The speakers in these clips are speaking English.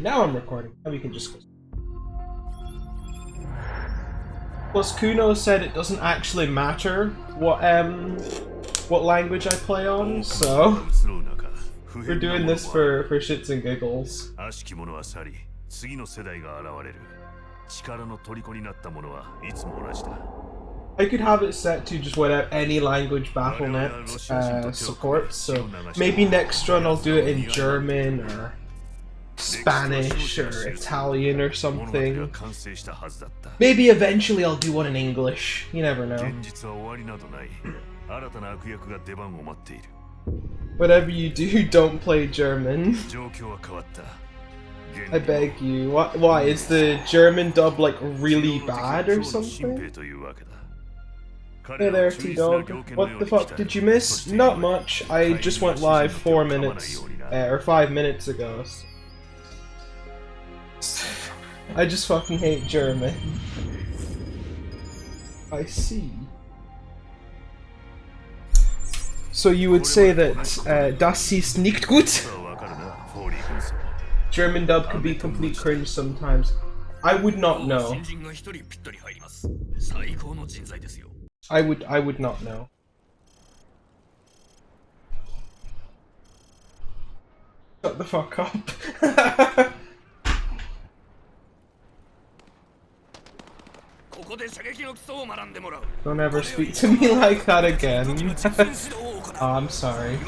now I'm recording. Now we can just go. Plus, Kuno said it doesn't actually matter what language I play on, so we're doing this for shits and giggles. I could have it set to just whatever any language Battle.net supports, so maybe next run I'll do it in German or Spanish or Italian or something. Maybe eventually I'll do one in English, you never know. Whatever you do, don't play German. I beg you. Why? Is the German dub like really bad or something? Hey there, T-Dog. What the fuck did you miss? Not much. I just went live 4 minutes, or 5 minutes ago. I just fucking hate German. I see. So you would say that das ist nicht gut? German dub could be complete cringe sometimes. I would not know. I would not know. Shut the fuck up. Don't ever speak to me like that again. Oh, I'm sorry.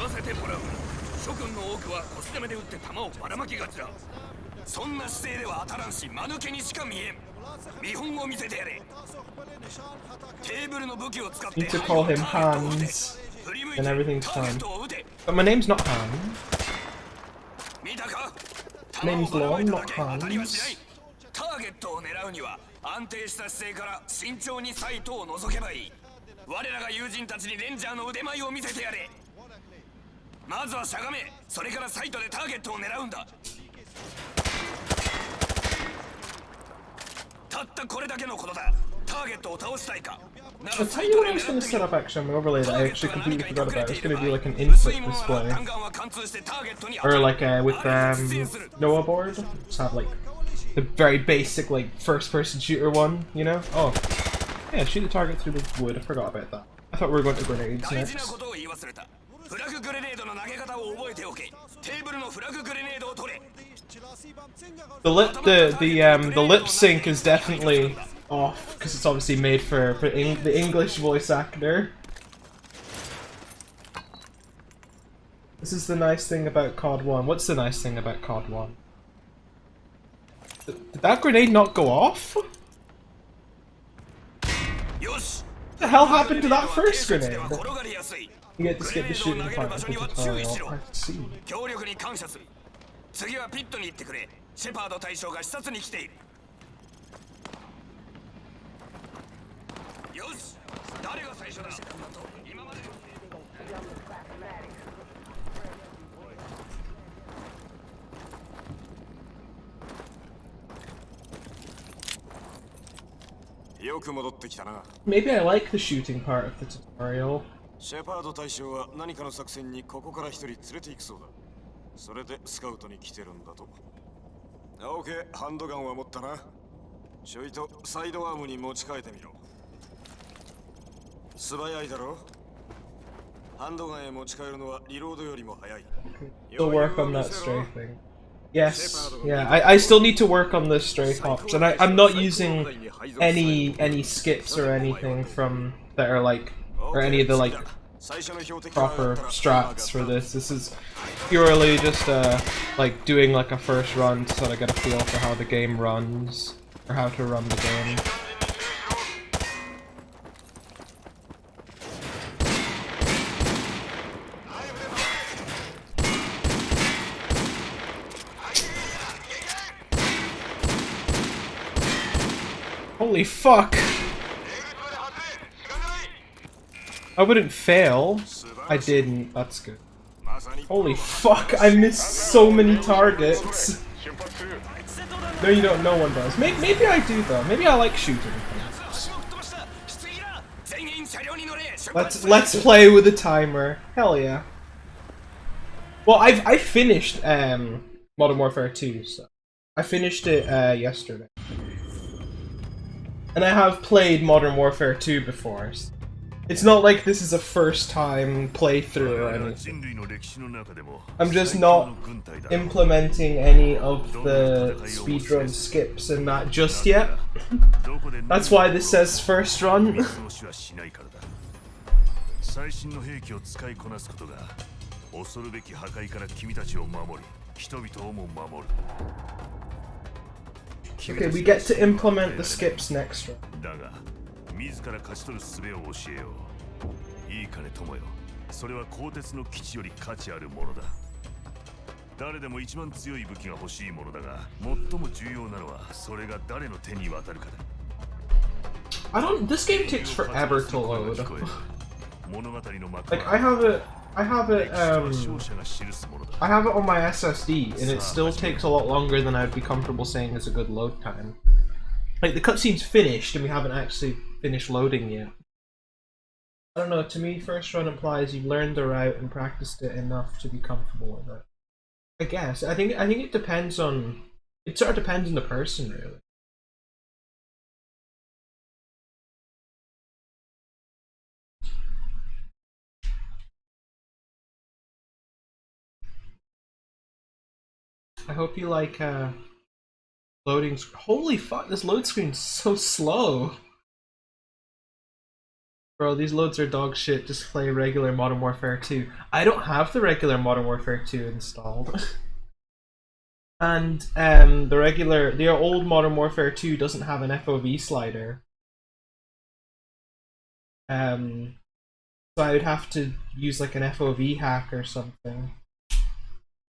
Need to call him Hans, and everything's fine. But my name's not Hans. My name's Long, not Hans. 安定した姿勢から慎重にサイトを覗けばいい。我らが友人たちにレンジャーの腕前を見せてやれ。まずはしゃがめ、それからサイトでターゲットを狙うんだ。たったこれだけのことだ。ターゲットを倒したいか。I'll tell you what I was going to set up actually on my overlay that I actually completely forgot about. I was going to do like an input display. Or like with Noah board. Just have like the very basic like first person shooter one, you know? Oh. Yeah, shoot the target through the wood. I forgot about that. I thought we were going to grenades next. The lip sync is definitely off because it's obviously made for the English voice actor. This is the nice thing about COD 1. What's the nice thing about COD 1? Did that grenade not go off? What the hell happened to that first grenade? You get to skip the shooting part of the tutorial. I see. Maybe I like the shooting part of the tutorial. Still work on that strafing. Yes, yeah, I still need to work on the strafe hops, and I'm not using any skips or anything from that are like, or any of the like proper strats for this. This is purely just like doing like a first run to sort of get a feel for how the game runs, or how to run the game. Holy fuck! I wouldn't fail. I didn't. That's good. Holy fuck! I missed so many targets. No, you don't. No one does. Maybe I do though. Maybe I like shooting. Let's play with a timer. Hell yeah. Well, I finished Modern Warfare 2, so. I finished it yesterday. And I have played Modern Warfare 2 before. It's not like this is a first time playthrough or anything. I'm just not implementing any of the speedrun skips in that just yet. That's why this says first run. Okay, we get to implement the skips next run. 自ら勝ち取る術を教えよう。いいかね友よ。それは鋼鉄の基地より価値あるものだ。誰でも一番強い武器が欲しいものだが、最も重要なのはそれが誰の手に渡るかだ。This game takes forever to load. 物語の幕 Like I have it on my SSD, and it still takes a lot longer than I'd be comfortable saying is a good load time. Like, the cutscene's finished, and we haven't actually finished loading yet. I don't know, to me, first run implies you've learned the route and practiced it enough to be comfortable with it. I guess. I think it depends on... It sort of depends on the person, really. I hope you like, loading... Holy fuck, this load screen's so slow! Bro, these loads are dog shit, just play regular Modern Warfare 2. I don't have the regular Modern Warfare 2 installed. And, the old Modern Warfare 2 doesn't have an FOV slider. So I would have to use like an FOV hack or something.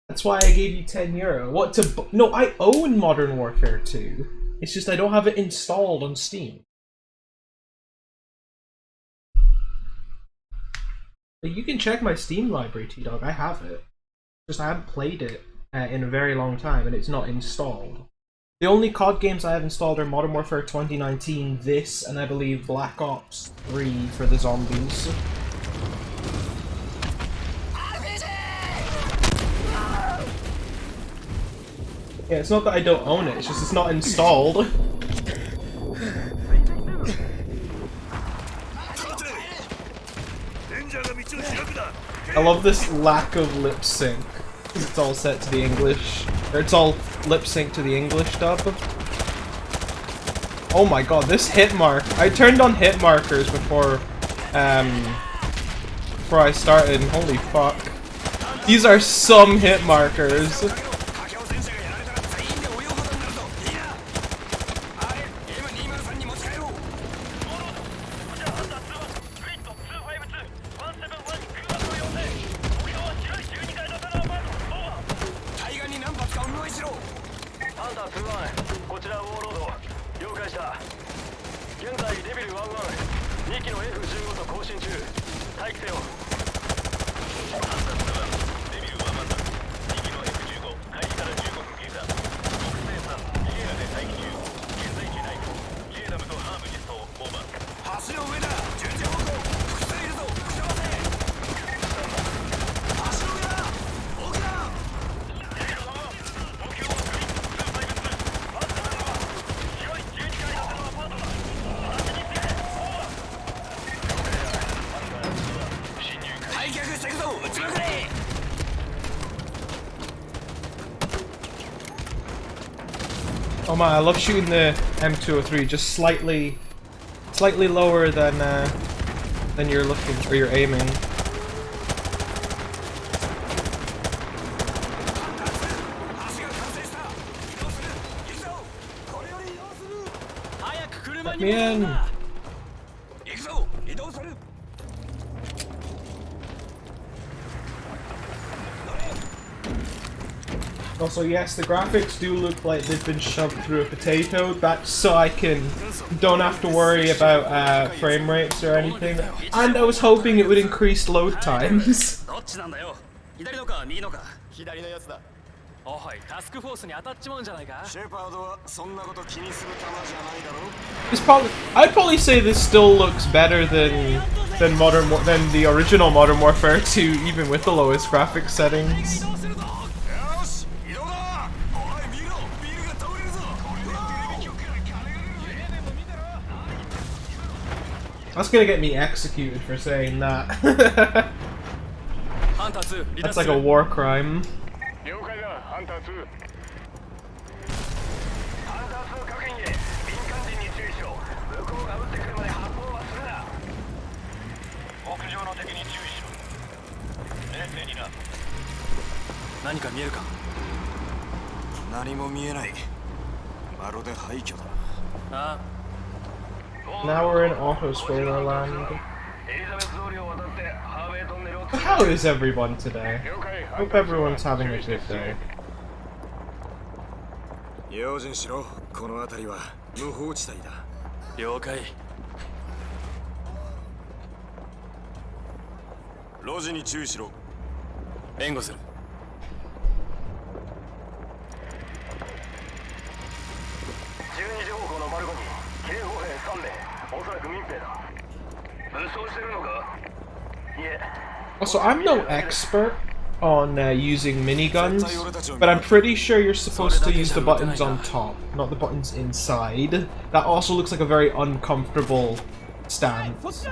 That's why I gave you €10. What to... No, I own Modern Warfare 2. It's just I don't have it installed on Steam. But you can check my Steam library, T-Dog. I have it. Just I haven't played it in a very long time, and it's not installed. The only COD games I have installed are Modern Warfare 2019, this, and I believe Black Ops 3 for the zombies. Yeah, it's not that I don't own it, it's just it's not installed. I love this lack of lip sync. It's all set to the English. Or it's all lip sync to the English dub. Oh my god, this hit mark. I turned on hit markers before I started. Holy fuck. These are some hit markers. Oh man, I love shooting the M203 just slightly lower than you're looking or you're aiming. Let me in. Also, yes, the graphics do look like they've been shoved through a potato. That's so I don't have to worry about frame rates or anything. And I was hoping it would increase load times. I'd probably say this still looks better than the original Modern Warfare 2, even with the lowest graphics settings. That's gonna get me executed for saying that. That's like a war crime. Now we're in Autoscaler land. How is everyone today? Hope everyone's having a good day. 用心しろ。この辺りは無法地帯だ。了解。路地に注意しろ。援護する。12時方向のバルコニー、警報兵3名、おそらく民兵だ。武装してるのか？いえ。Also, I'm no expert on using miniguns, but I'm pretty sure you're supposed to use the buttons on top, not the buttons inside. That also looks like a very uncomfortable stance.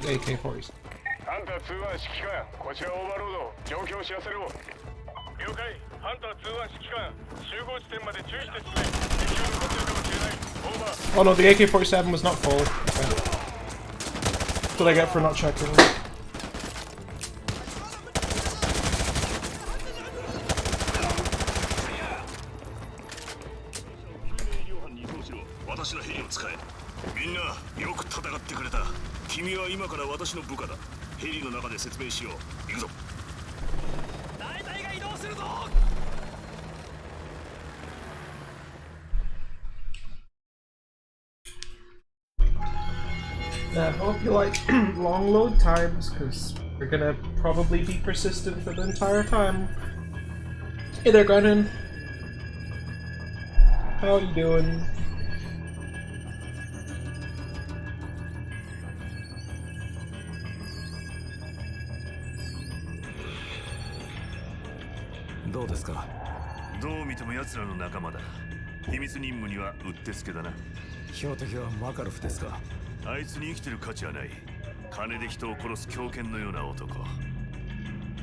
AK-40s. Oh no, the AK-47 was not full. Okay. What did I get for not checking? I hope you like long load times, because we're gonna probably be persistent for the entire time. Hey there, Grennan. How you doing? Howですか? どう見ても奴らの仲間だ。秘密任務にはうってつけだな。標的はマカロフですか? あいつに生きてる価値はない。金で人を殺す狂犬のような男。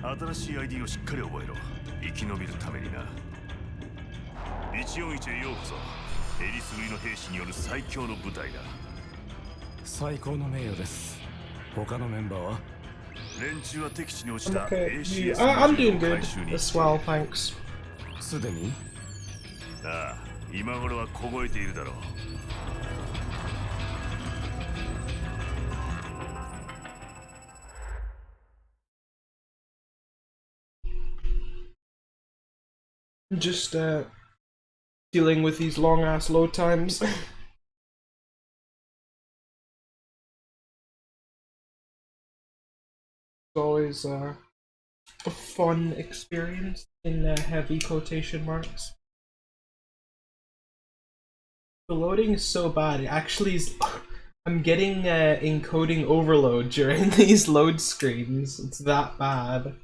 新しい ID をしっかり覚えろ。生き延びるためにな。141へようこそ。エリス類の兵士による最強の部隊だ。最高の名誉です。他のメンバーは？ Okay, I'm doing good as well, thanks. すでにああ、今頃は凍えているだろう。Just dealing with these long ass load times. It's always a fun experience in heavy quotation marks. The loading is so bad. It actually is. I'm getting encoding overload during these load screens. It's that bad.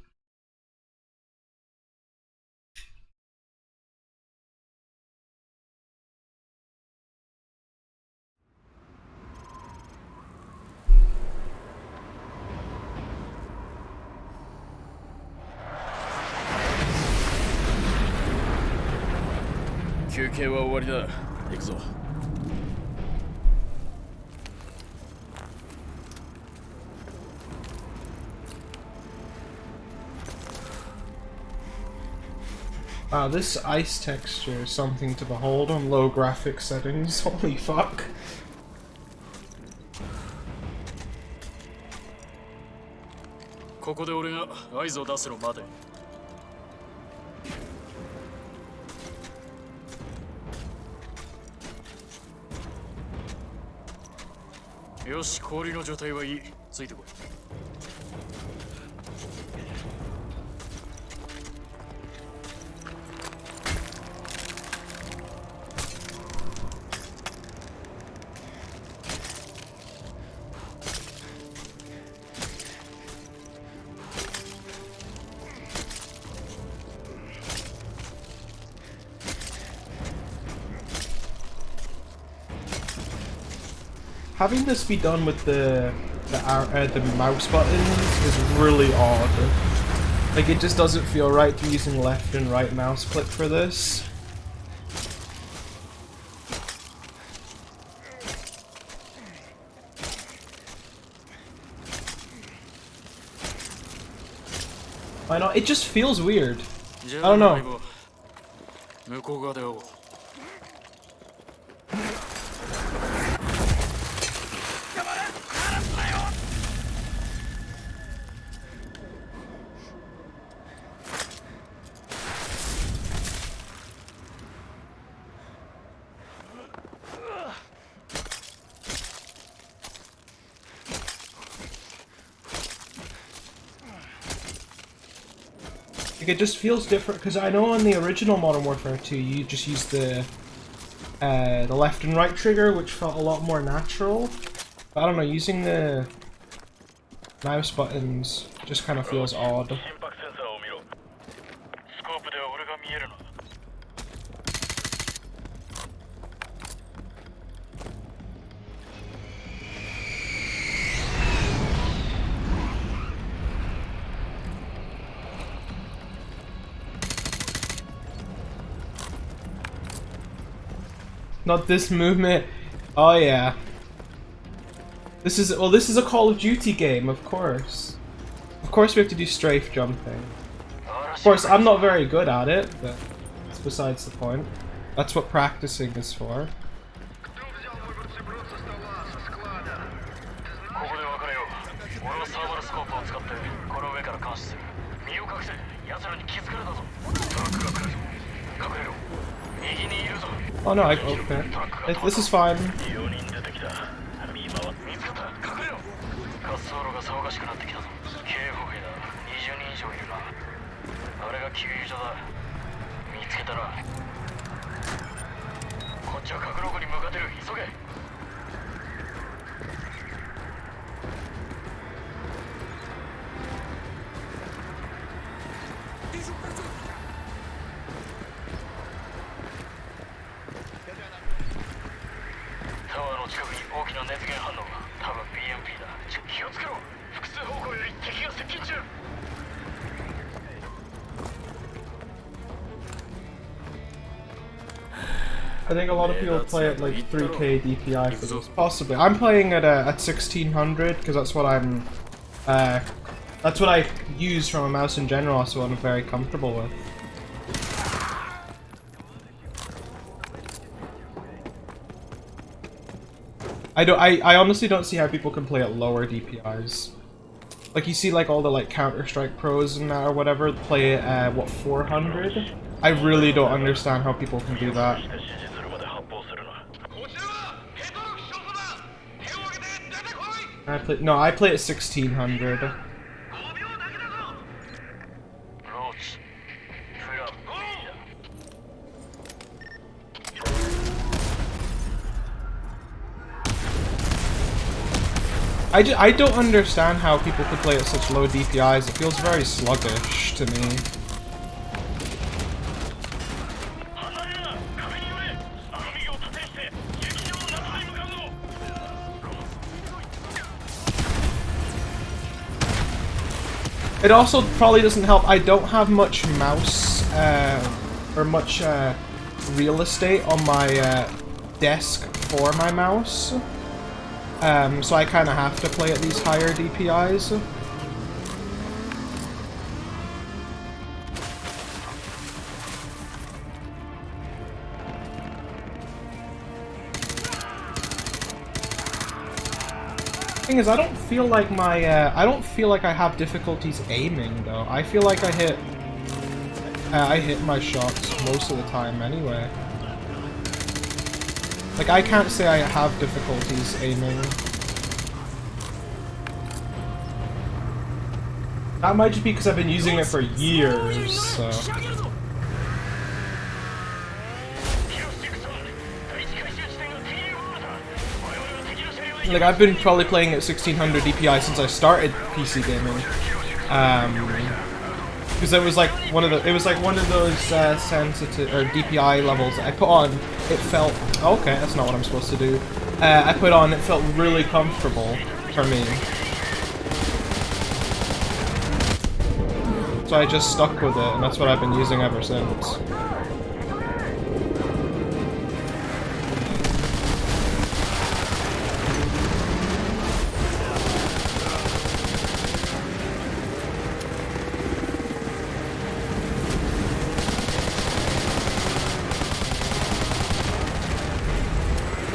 This ice texture is something to behold on low graphic settings. Holy fuck. ここで俺が合図を出すの待て。よし、氷の状態はいい。ついてこい。Having this be done with the mouse buttons is really odd. Like, it just doesn't feel right to using left and right mouse click for this. Why not? It just feels weird. I don't know. Like, it just feels different, because I know on the original Modern Warfare 2 you just used the left and right trigger, which felt a lot more natural. But I don't know, using the mouse buttons just kind of feels odd. Not this movement. Oh yeah. This is a Call of Duty game, of course. Of course we have to do strafe jumping. Of course I'm not very good at it, but it's besides the point. That's what practicing is for. Oh no, okay. This is fine. I think a lot of people play at like 3K DPI for this. Possibly. I'm playing at 1600 because that's what I'm That's what I use from a mouse in general, so I'm very comfortable with. I honestly don't see how people can play at lower DPIs. Like, you see like all the like Counter-Strike pros and that or whatever play at what, 400? I really don't understand how people can do that. I play at 1600. I don't understand how people could play at such low DPIs. It feels very sluggish to me. It also probably doesn't help. I don't have much mouse or much real estate on my desk for my mouse. So I kind of have to play at these higher DPIs. Thing is, I don't feel like I don't feel like I have difficulties aiming though. I feel like I hit my shots most of the time anyway. Like, I can't say I have difficulties aiming. That might just be because I've been using it for years, so... Like, I've been probably playing at 1600 DPI since I started PC gaming. Because it was like one of those sensitive or DPI levels that I put on. It felt okay. That's not what I'm supposed to do. I put on. It felt really comfortable for me, so I just stuck with it, and that's what I've been using ever since.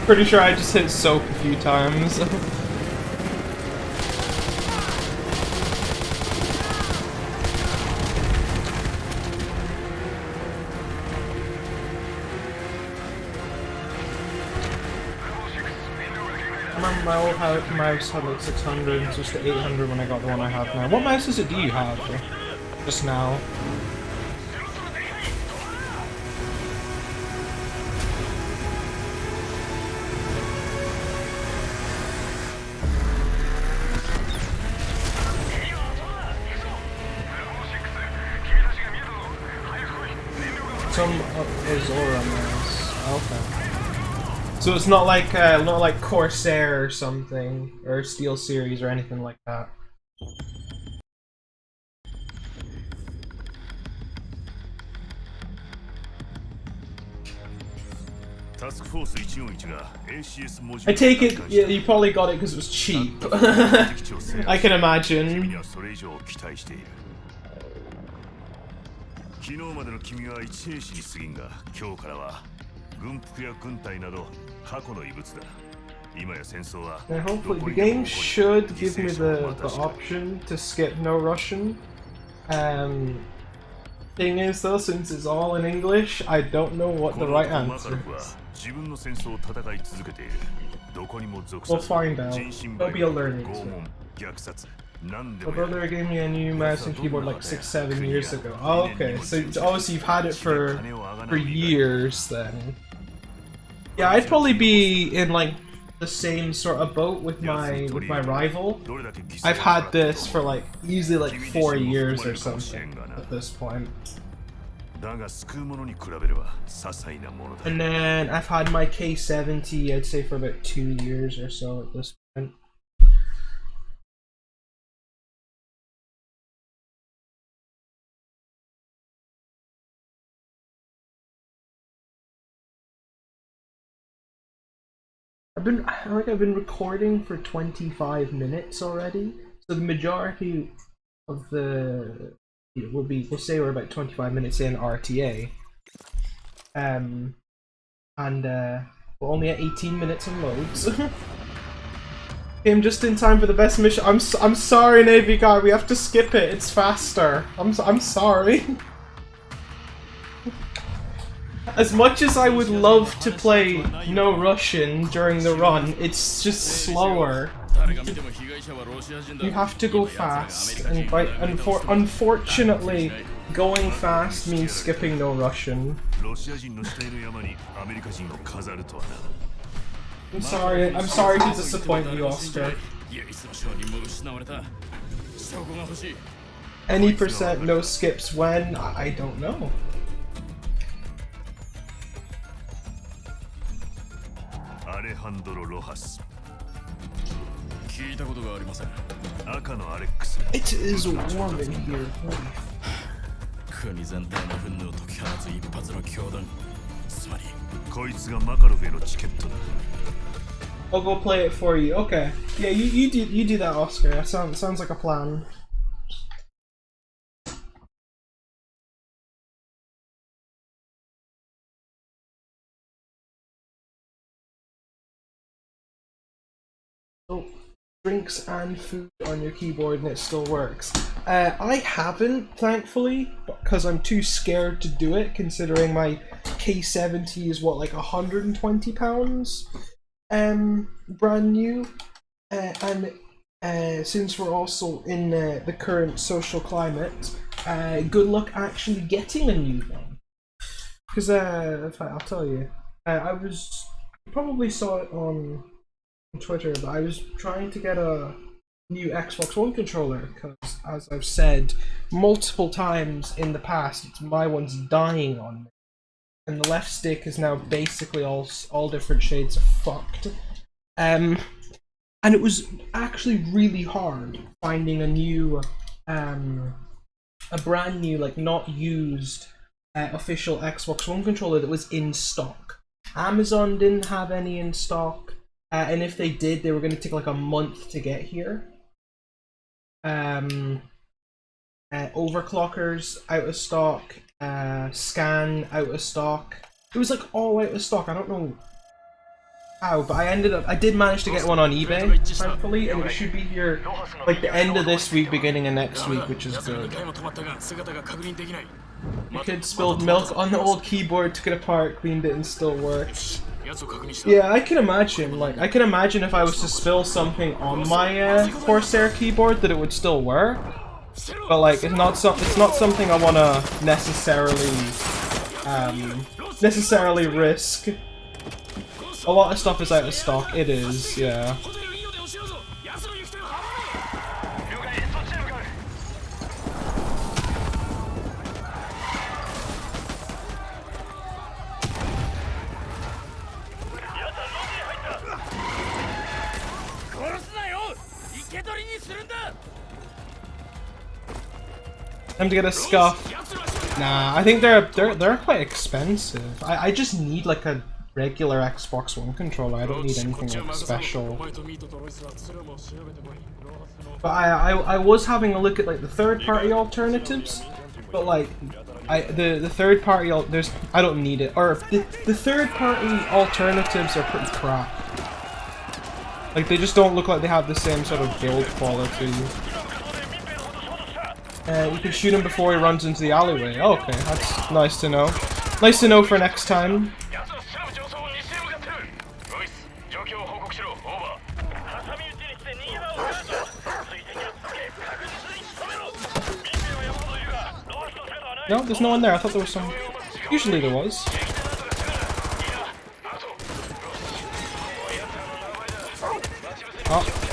Pretty sure I just hit soap a few times. I remember my old mouse had like 600, just to 800 when I got the one I have now. What mouse is it do you have just now? Some Azora mouse. Okay. So it's not like Corsair or something, or Steel Series or anything like that. I take it you probably got it because it was cheap. I can imagine. 昨日までの君は一兵士に過ぎんが、今日からは軍服や軍隊など過去の遺物だ。今や戦争は。And hopefully the game should give me the option to skip no Russian. Thing is though, since it's all in English, I don't know what the right answer is. We'll find out. It'll be a learning experience. My brother gave me a new mouse and keyboard like 6-7 years ago. Oh, okay. So obviously you've had it for years then. Yeah, I'd probably be in like the same sort of boat with my rival. I've had this for like easily like 4 years or something at this point. And then I've had my K70, I'd say for about 2 years or so at this point. I've been recording for 25 minutes already, so the majority of the we'll say we're about 25 minutes in RTA, and we're only at 18 minutes on loads. Came just in time for the best mission. I'm sorry, Navy guy. We have to skip it. It's faster. I'm sorry. As much as I would love to play No Russian during the run, it's just slower. You have to go fast, and unfortunately, going fast means skipping No Russian. I'm sorry to disappoint you, Oscar. Any percent no skips when? I don't know. It is warm in here. I'll go play it for you. Okay. Yeah, you do that, Oscar. That sounds like a plan. Oh, drinks and food on your keyboard and it still works. I haven't, thankfully, because I'm too scared to do it, considering my K70 is what, like £120? Brand new, and since we're also in the current social climate, good luck actually getting a new one. Because in fact, I'll tell you, you probably saw it on Twitter, but I was trying to get a new Xbox One controller because, as I've said multiple times in the past, my one's dying on me. And the left stick is now basically all different shades of fucked. And it was actually really hard finding a new, a brand new, like not used official Xbox One controller that was in stock. Amazon didn't have any in stock, and if they did, they were going to take like a month to get here. Overclockers out of stock. Scan out of stock. It was like all out of stock. I don't know how, but I did manage to get one on eBay, thankfully, and it should be here like the end of this week, beginning of next week, which is good. The kid spilled milk on the old keyboard, took it apart, cleaned it, and still works. Yeah, I can imagine. Like, I can imagine if I was to spill something on my Corsair keyboard that it would still work. But like, it's not something I want to necessarily risk. A lot of stuff is out of stock. It is, yeah. Time to get a scuff. Nah, I think they're quite expensive. I just need like a regular Xbox One controller. I don't need anything like special. But I was having a look at like the third-party alternatives, but like the third-party I don't need it. Or the third-party alternatives are pretty crap. Like they just don't look like they have the same sort of build quality. You can shoot him before he runs into the alleyway. Oh, okay, that's nice to know. Nice to know for next time. No, there's no one there. I thought there was some. Usually there was. Oh.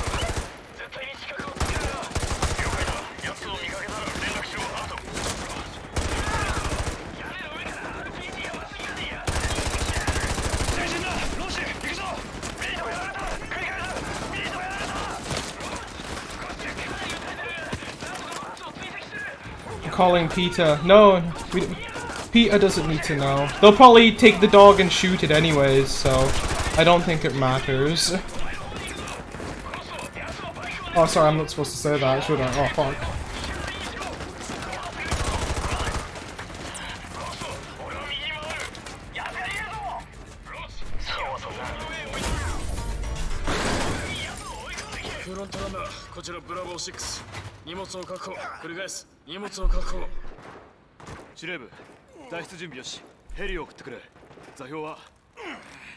Calling Peter. No, Peter doesn't need to know. They'll probably take the dog and shoot it anyways, so I don't think it matters. Oh, sorry, I'm not supposed to say that, should I? Oh, fuck. ントランナー、こちらブラボー6。荷物を確保。繰り返す。荷物を確保。司令部、脱出準備よし。ヘリを送ってくれ。座標は。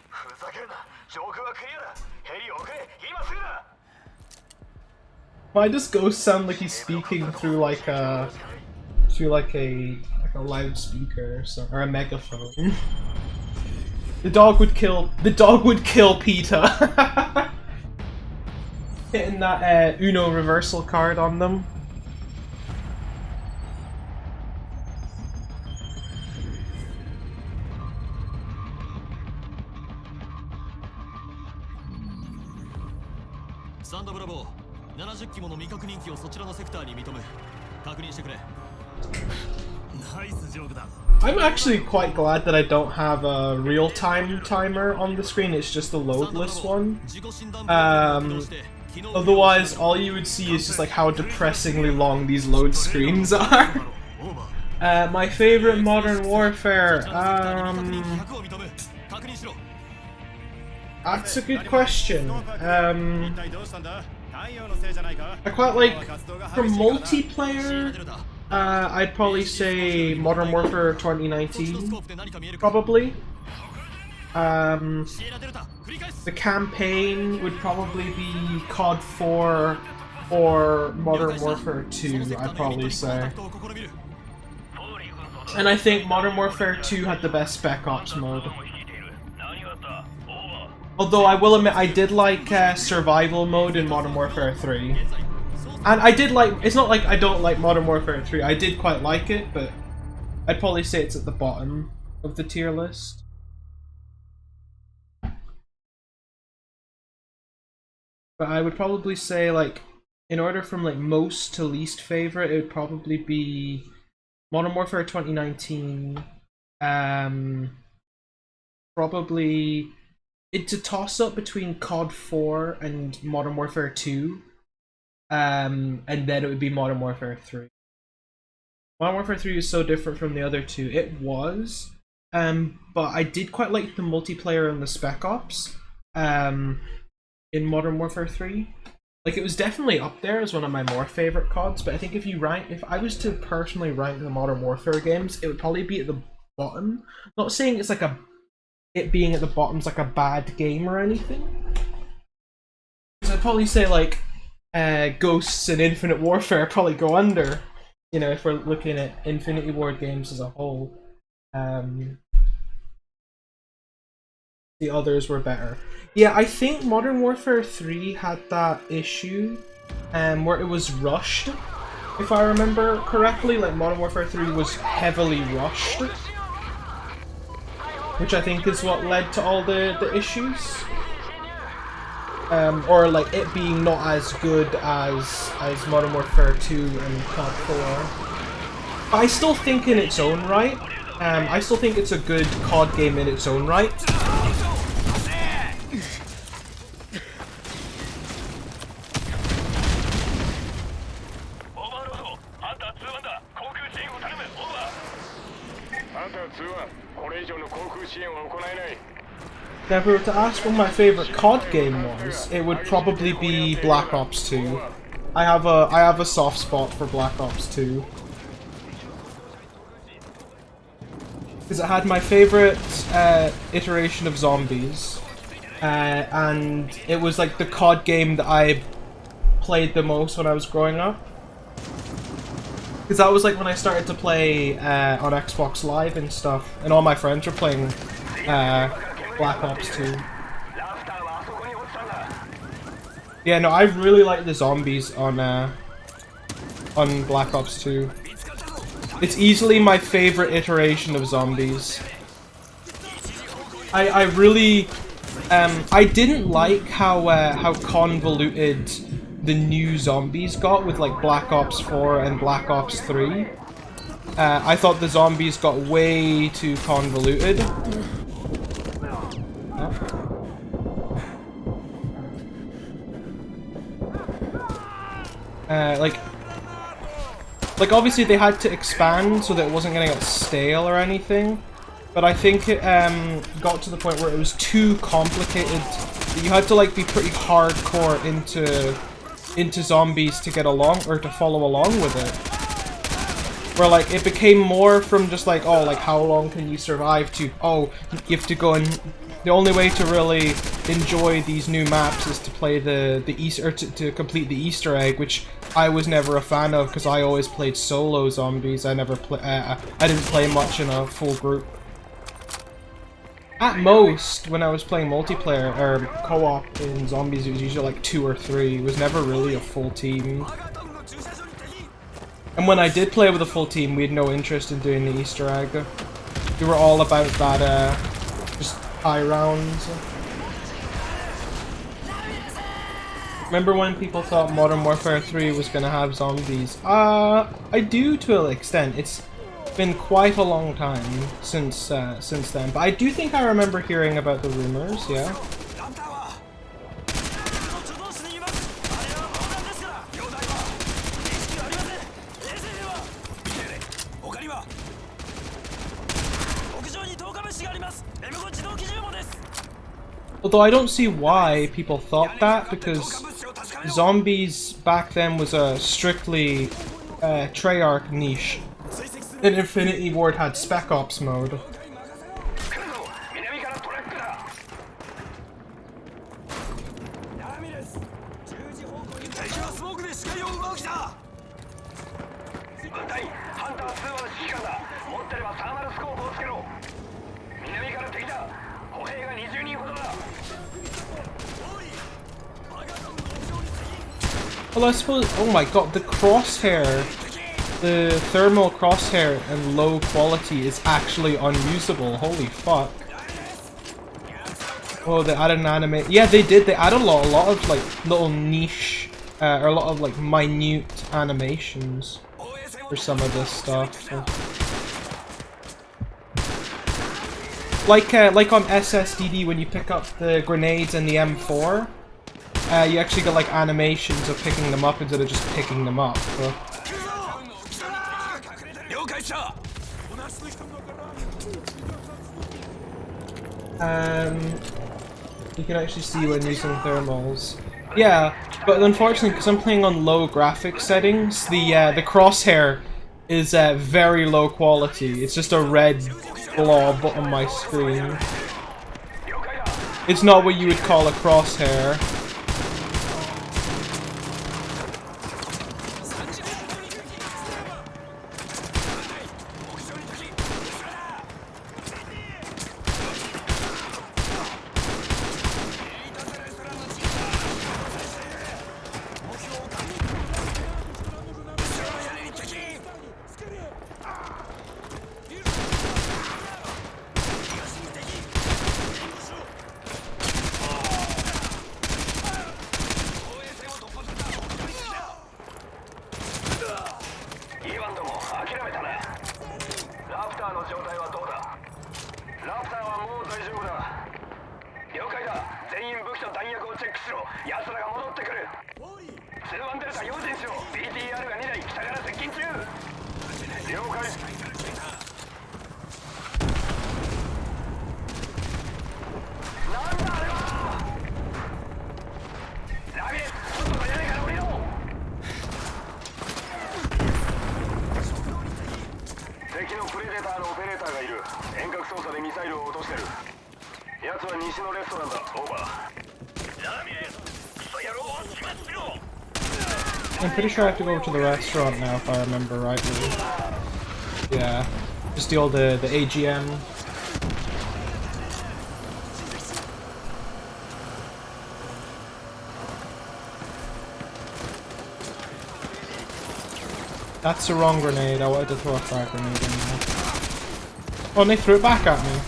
ふざけるな。上空はクリアだ。ヘリを送れ。今すぐだ。 Why does Ghost sound like he's speaking through like a loudspeaker or a megaphone? The dog would kill Peter. Hitting that Uno reversal card on them. Sand Bravo, 70機もの未確認機をそちらのセクターに認め、確認してくれ。ナイスジョークだ。I'm actually quite glad that I don't have a real-time timer on the screen, it's just the loadless one. Otherwise, all you would see is just like how depressingly long these load screens are. My favorite Modern Warfare, that's a good question. I quite like, for multiplayer, I'd probably say Modern Warfare 2019, probably. The campaign would probably be COD 4 or Modern Warfare 2, I'd probably say. And I think Modern Warfare 2 had the best Spec Ops mode. Although I will admit I did like survival mode in Modern Warfare 3. And I did like, it's not like I don't like Modern Warfare 3, I did quite like it, but I'd probably say it's at the bottom of the tier list. But I would probably say, like, in order from like most to least favorite, it would probably be Modern Warfare 2019, probably, it's a toss-up between COD 4 and Modern Warfare 2. And then it would be Modern Warfare 3. Modern Warfare 3 is so different from the other two. It was, but I did quite like the multiplayer and the Spec Ops in Modern Warfare 3. Like, it was definitely up there as one of my more favorite CODs, but I think if I was to personally rank the Modern Warfare games, it would probably be at the bottom. Not saying it's like it being at the bottom's like a bad game or anything. So I'd probably say like Ghosts and Infinite Warfare probably go under, you know, if we're looking at Infinity Ward games as a whole. The others were better. Yeah, I think Modern Warfare 3 had that issue where it was rushed, if I remember correctly. Like, Modern Warfare 3 was heavily rushed, which I think is what led to all the issues. Or like it being not as good as Modern Warfare 2 and COD 4. But I still think in its own right, I still think it's a good COD game in its own right. Now, if we were to ask what my favourite COD game was, it would probably be Black Ops 2. I have a soft spot for Black Ops 2. Because it had my favourite iteration of zombies. And it was like the COD game that I played the most when I was growing up. Because that was like when I started to play on Xbox Live and stuff, and all my friends were playing Black Ops 2. Yeah, no, I really like the zombies on Black Ops 2. It's easily my favorite iteration of zombies. I really, I didn't like how convoluted the new zombies got with like Black Ops 4 and Black Ops 3. I thought the zombies got way too convoluted. Like obviously they had to expand so that it wasn't gonna get stale or anything, but I think it got to the point where it was too complicated that you had to like be pretty hardcore into into zombies to get along or to follow along with it. Where like it became more from just like, oh, like how long can you survive, to, oh, you have to go and the only way to really enjoy these new maps is to play the Easter, or to complete the Easter egg, which I was never a fan of because I always played solo zombies. I never I didn't play much in a full group. At most, when I was playing multiplayer or co-op in zombies, it was usually like 2 or 3. It was never really a full team. And when I did play with a full team, we had no interest in doing the Easter egg. We were all about that, just high rounds. Remember when people thought Modern Warfare 3 was gonna have zombies? I do to an extent. It's been quite a long time since then, but I do think I remember hearing about the rumors, yeah. Although I don't see why people thought that, because zombies back then was a strictly Treyarch niche. And Infinity Ward had Spec Ops mode. Well, I suppose, oh my god, the crosshair, the thermal crosshair and low quality is actually unusable. Holy fuck. Oh, they added an anime. Yeah, they did. They added a lot of like little niche, or a lot of like minute animations for some of this stuff. Like on SSDD when you pick up the grenades and the M4. You actually get like animations of picking them up instead of just picking them up. So. You can actually see when using thermals. Yeah, but unfortunately, because I'm playing on low graphics settings, the crosshair is very low quality. It's just a red blob on my screen. It's not what you would call a crosshair. I'm pretty sure I have to go to the restaurant now if I remember rightly. Yeah, just steal the AGM. That's the wrong grenade. I wanted to throw a frag grenade in there. Oh, and they threw it back at me.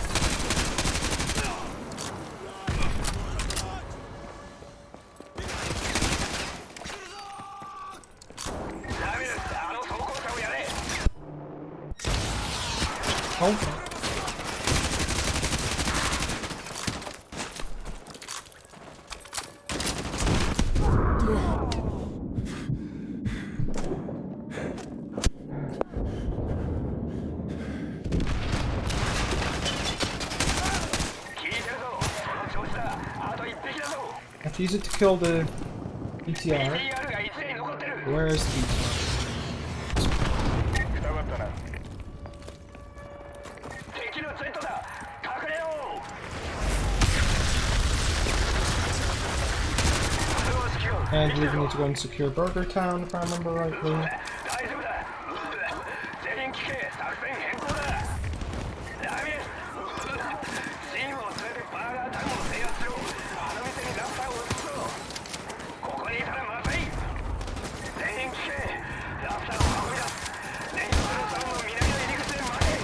Oh. I have to use it to kill the ETR. Where is the detail? くたばったな。敵のジェットだ。隠れよう。And we need to go and secure Burger Town, if I remember rightly. 大丈夫だ。全員聞け。作戦変更だ。ダメ。チームを連れてバーガータウンを制圧しろ。あの店にラスターを移すぞ。ここにいたらまずい。全員聞け。ラスターを運び出す。ネイトブルータウンの南の入り口で待て。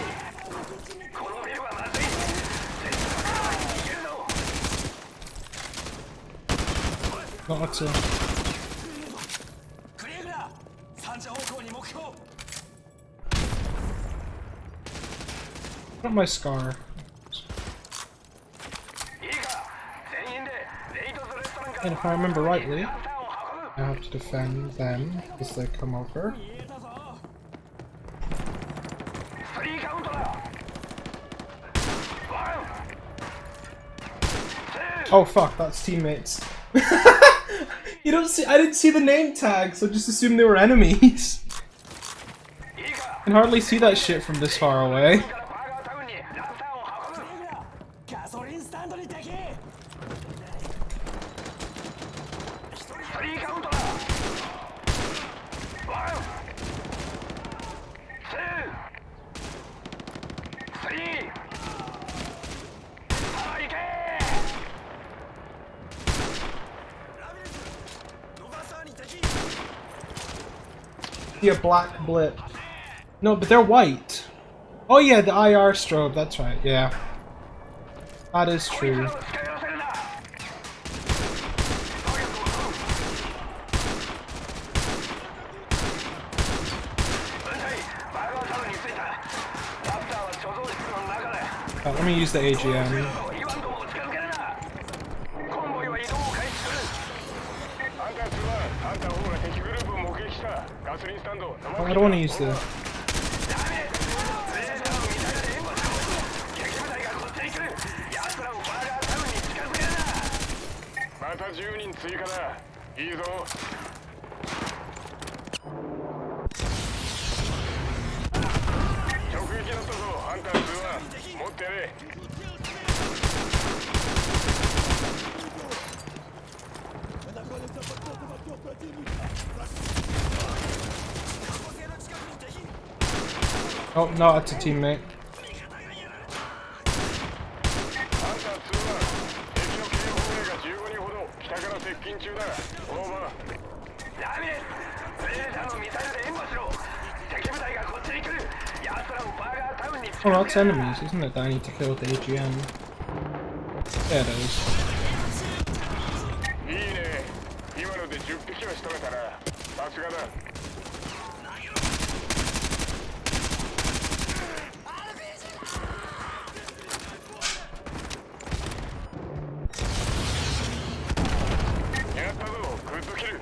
このビルはまずい。絶対に逃げるぞ。Not like so. クリエグラ三者方向に目標 Not my scar. いいか。全員でレイドズレストランから And if I remember rightly, ラスターを運ぶ。 I have to defend them as they come over. スリーカウントだ。ワン。ツー。 Oh fuck, that's teammates. You don't see. I didn't see the name tag, so just assumed they were enemies. いいか。 Can hardly see that shit from this far away. からバーガータウンにラスターを運ぶ。ガソリンスタンドに敵スリーカウントだ。ワン。ツー。スリー。さあ行け。 See a black blip. No, but they're white. Oh yeah, the IR strobe. That's right. Yeah, that is true. 近寄せるな。 Let me use the AGM. Oh, I don't want to use the. また10人追加だ。いいぞ。直撃だったぞ、ハンター2は。持ってやれ。Oh no, that's a teammate. ハンター2は敵の警報兵が15人ほど北から接近中だ。オーバー。ダメです。プレデターのミサイルで援護しろ。敵部隊がこっちに来る。奴らをバーガータウンに近 Oh, づ that's ける。 enemies, isn't it? That I need to kill with the AGM. Yeah, it is. いいね。今ので10匹は仕留めたな。さすがだ。 やったぞ、グッドキル。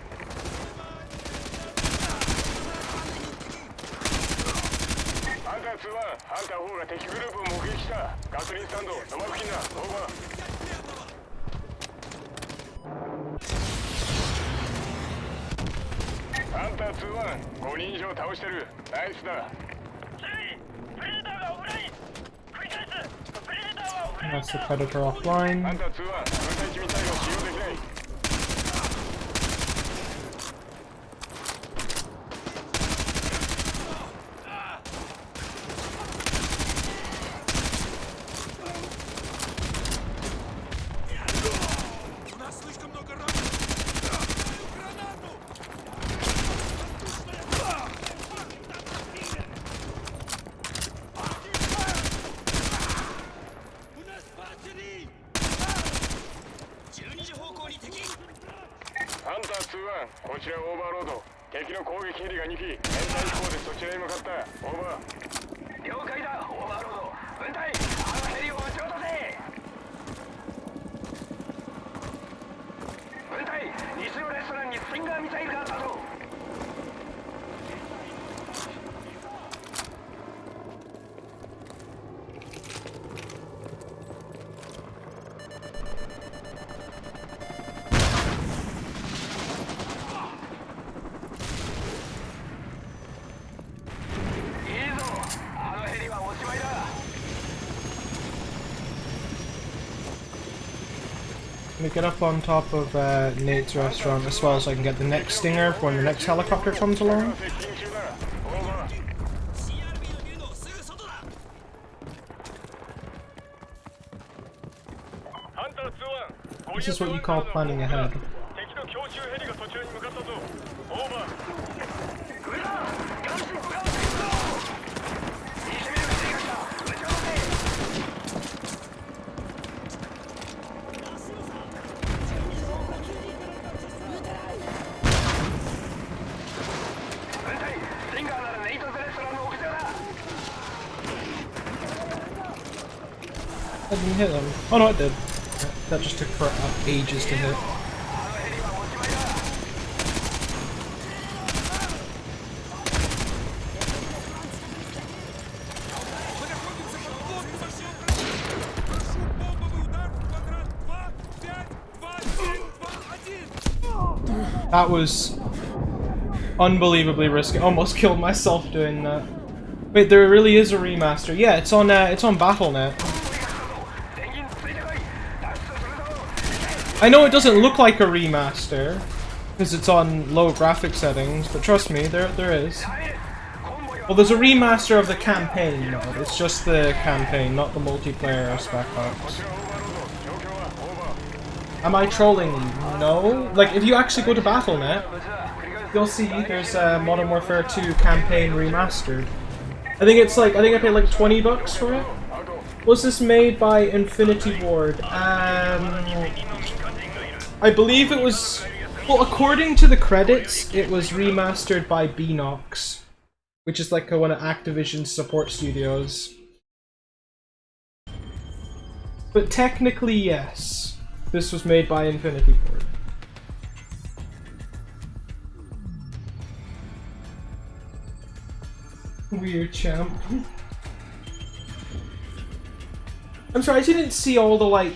ハンター2はハンター4が敵グループを目撃した。ガソリンスタンド、野間付近だ。オーバー。ハンター2は5人以上倒してる。ナイスだ。プレデターがオフライン。繰り返す。プレデターはオフライン。 That's the predator offline. ハンター2は分隊機ミサイルを使用できない。 ハンター2はこちらオーバーロード。敵の攻撃ヘリが2機編隊飛行でそちらに向かった。オーバー。了解だ、オーバーロード。分隊、あのヘリを撃ち落とせ。分隊、西のレストランにスピンガーミサイルがあったぞ。 Oh Let me get up on top of Nate's restaurant as well so I can get the next stinger when the next helicopter comes along. This is what you call planning ahead. I didn't hit them. Oh no, it did. That just took for ages to hit. That was unbelievably risky. Almost killed myself doing that. Wait, there really is a remaster. Yeah, it's on Battle.net. I know it doesn't look like a remaster because it's on low graphic settings, but trust me, there is. Well, there's a remaster of the campaign mode. It's just the campaign, not the multiplayer spec ops. Am I trolling you? No. Like, if you actually go to Battle.net, you'll see there's Modern Warfare 2 campaign remastered. I think I paid like 20 bucks for it. Was this made by Infinity Ward? I believe it was, well, according to the credits, it was remastered by Beanox, which is like one of Activision's support studios. But technically, yes, this was made by Infinity Ward. Weird champ. I'm sorry, I didn't see all the like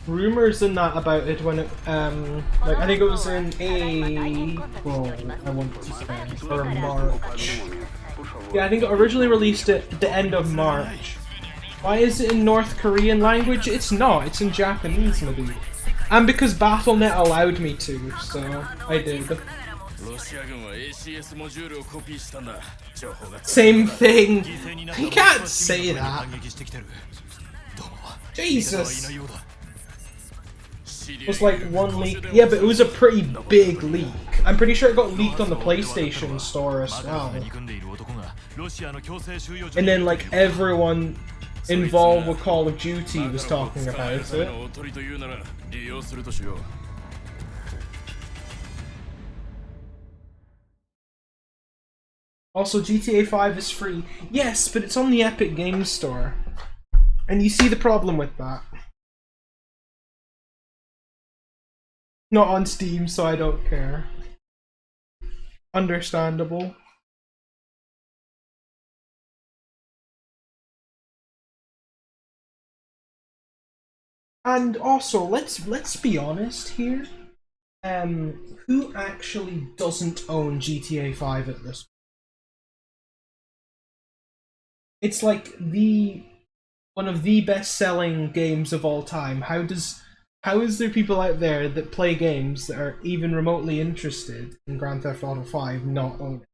rumors and that about it when it like I think it was in April, I want to say, or March. Yeah, I think it originally released it at the end of March. Why is it in North Korean language? It's not, it's in Japanese, my dude. And because Battle.net allowed me to, so I did. Same thing! You can't say that! Jesus! It was like one leak. Yeah, but it was a pretty big leak. I'm pretty sure it got leaked on the PlayStation Store as well. And then like everyone involved with Call of Duty was talking about it. Also, GTA 5 is free. Yes, but it's on the Epic Games Store. And you see the problem with that. Not on Steam, so I don't care. Understandable. And also, let's be honest here. Who actually doesn't own GTA 5 at this point? It's like one of the best-selling games of all time. How is there people out there that play games that are even remotely interested in Grand Theft Auto 5 not owning it?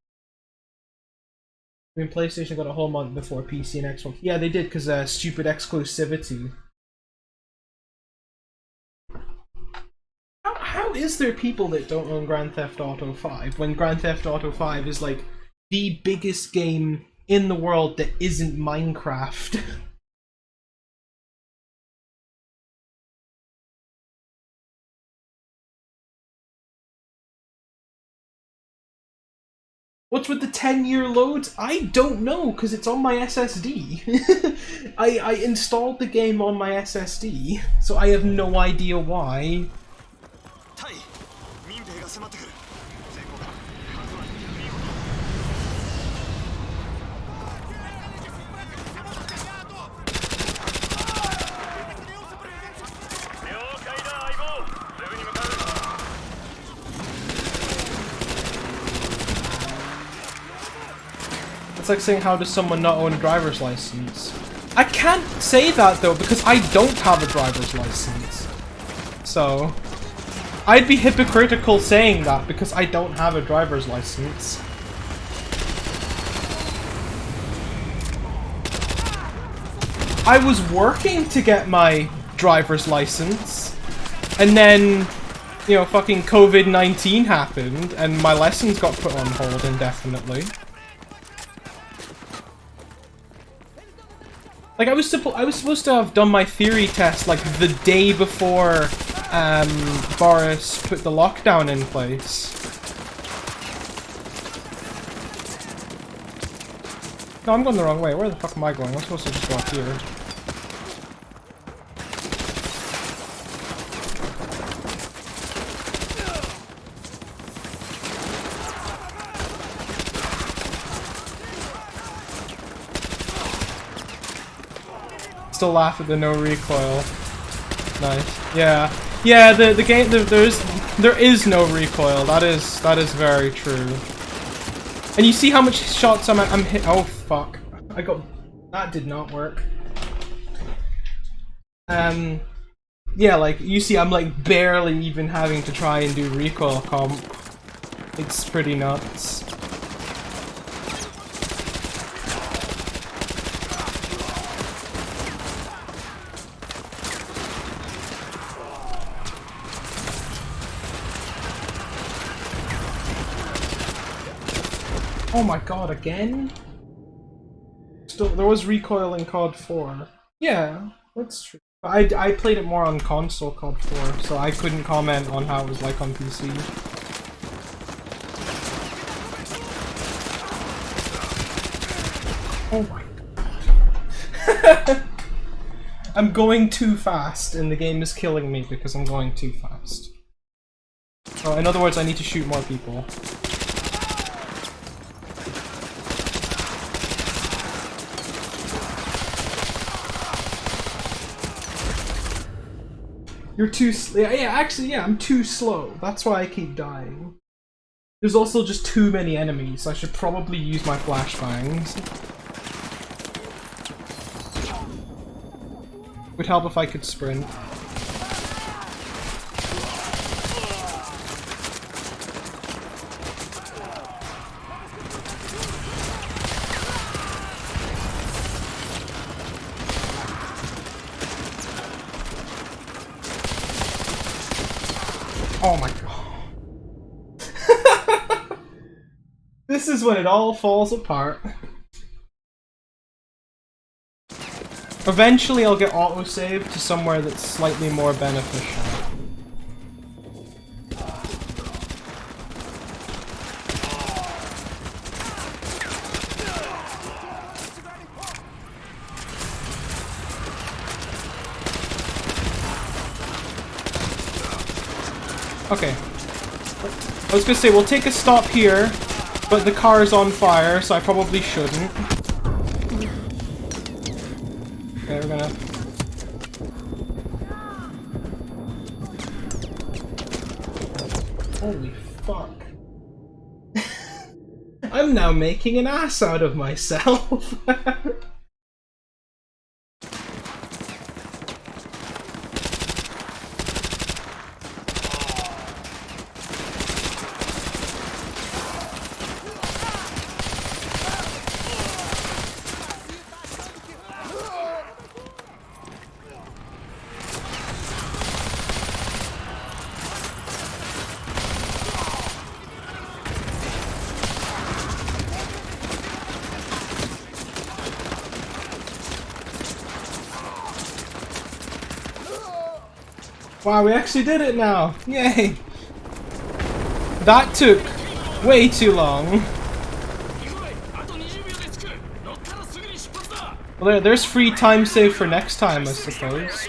I mean, PlayStation got a whole month before PC and Xbox. Yeah, they did, because stupid exclusivity. How is there people that don't own Grand Theft Auto 5 when Grand Theft Auto 5 is like the biggest game in the world that isn't Minecraft? What's with the 10-year loads? I don't know, because it's on my SSD. I installed the game on my SSD, so I have no idea why. It's like saying, how does someone not own a driver's license? I can't say that though, because I don't have a driver's license. So I'd be hypocritical saying that because I don't have a driver's license. I was working to get my driver's license, and then, you know, fucking COVID-19 happened, and my lessons got put on hold indefinitely. Like, I was supposed to have done my theory test, like, the day before, Boris put the lockdown in place. No, I'm going the wrong way. Where the fuck am I going? I'm supposed to just go up here. Still laugh at the no recoil. Nice. Yeah. Yeah, the game there is no recoil. That is very true. And you see how much shots I'm hit. Oh fuck! That did not work. Yeah, like you see, I'm like barely even having to try and do recoil comp. It's pretty nuts. Oh my god, again? Still, there was recoil in COD 4. Yeah, that's true. I played it more on console COD 4, so I couldn't comment on how it was like on PC. Oh my god. I'm going too fast, and the game is killing me because I'm going too fast. Oh, in other words, I need to shoot more people. You're too yeah, I'm too slow. That's why I keep dying. There's also just too many enemies, so I should probably use my flashbangs. Would help if I could sprint. Oh my god. This is when it all falls apart. Eventually I'll get autosave to somewhere that's slightly more beneficial. Okay. I was gonna say, we'll take a stop here, but the car is on fire, so I probably shouldn't. Okay, we're gonna... Holy fuck. I'm now making an ass out of myself. Wow, we actually did it now! Yay! That took way too long. Well, there's free time save for next time, I suppose.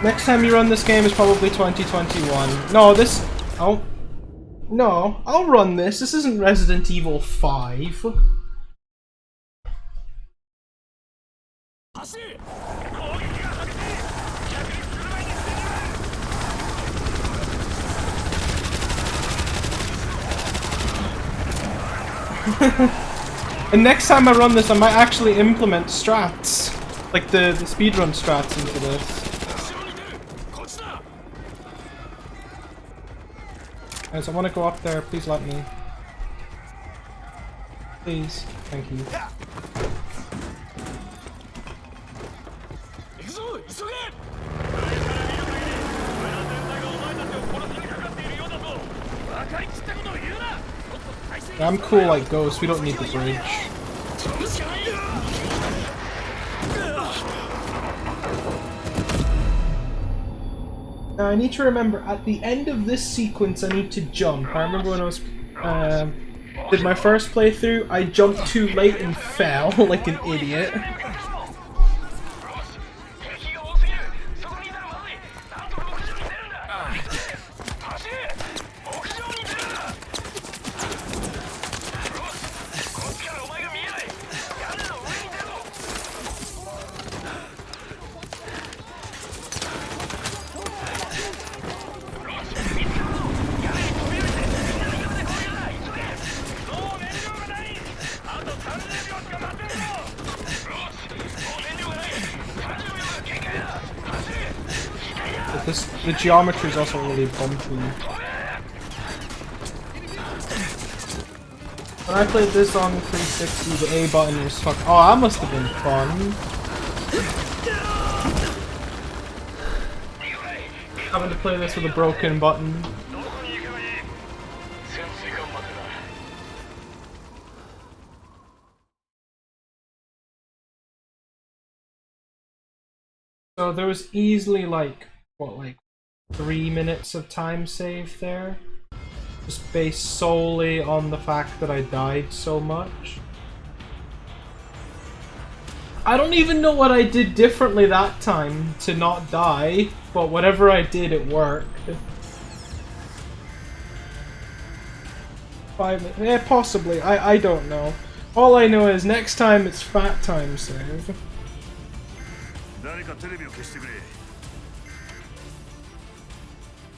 Next time you run this game is probably 2021. No, this... Oh. No, I'll run this. This isn't Resident Evil 5. And next time I run this, I might actually implement strats, like the speedrun strats into this. Guys, I want to go up there. Please let me. Please. Thank you. I'm cool like Ghost, we don't need the bridge. Now I need to remember, at the end of this sequence I need to jump. I remember when I was did my first playthrough, I jumped too late and fell like an idiot. The geometry is also really bumpy. When I played this on 360, the A button was fuck. Oh, that must have been fun. Having to play this with a broken button. So there was easily like, what, like 3 minutes of time saved there? Just based solely on the fact that I died so much. I don't even know what I did differently that time to not die, but whatever I did, it worked. 5 minutes, yeah, possibly, I don't know. All I know is next time it's fat time save. 誰かテレビを消してくれ。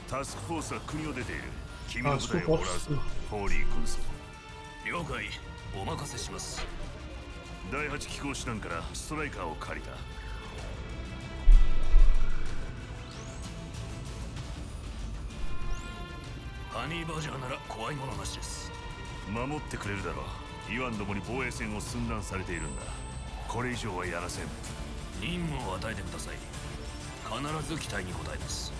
タスクフォースは国を出ている。君の部隊をもらうぞ。ホーリー軍曹。了解。お任せします。第8機構師団からストライカーを借りた。ハニーバージャーなら怖いものなしです。守ってくれるだろう。イワンどもに防衛線を寸断されているんだ。これ以上はやらせん。任務を与えてください。必ず期待に応えます。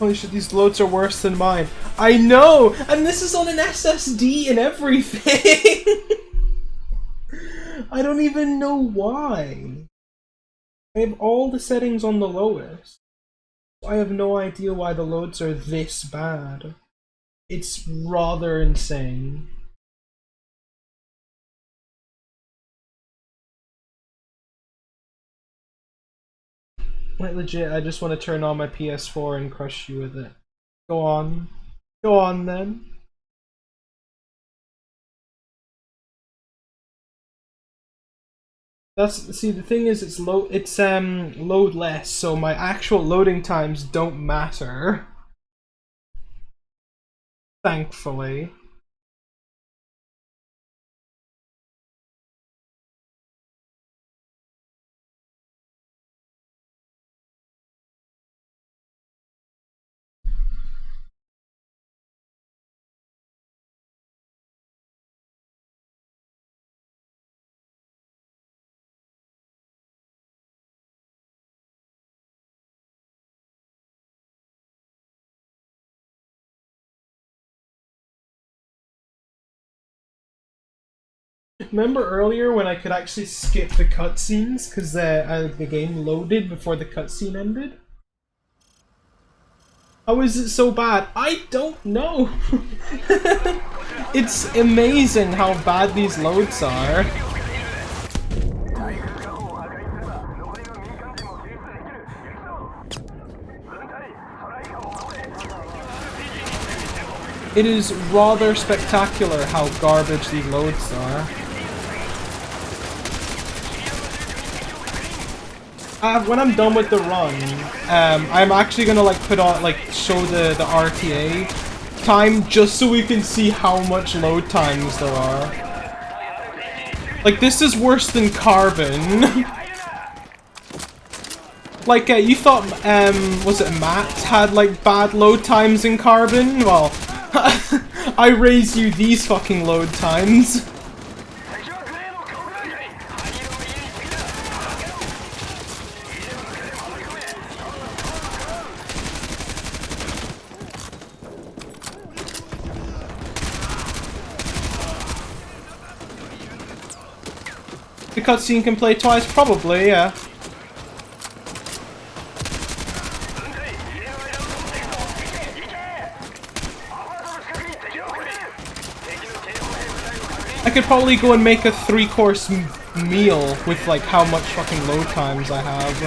Holy shit, these loads are worse than mine. I know! And this is on an SSD and everything! I don't even know why. I have all the settings on the lowest. I have no idea why the loads are this bad. It's rather insane. Like legit, I just want to turn on my PS4 and crush you with it. Go on. Go on then. See, the thing is, it's load less, so my actual loading times don't matter. Thankfully. Remember earlier when I could actually skip the cutscenes because the game loaded before the cutscene ended? How is it so bad? I don't know! It's amazing how bad these loads are. It is rather spectacular how garbage these loads are. When I'm done with the run, I'm actually gonna like put on, like, show the RTA time just so we can see how much load times there are. Like, this is worse than Carbon. Like, you thought, was it Matt had, like, bad load times in Carbon? Well, I raise you these fucking load times. The cutscene can play twice? Probably, yeah. I could probably go and make a 3-course meal with like how much fucking load times I have.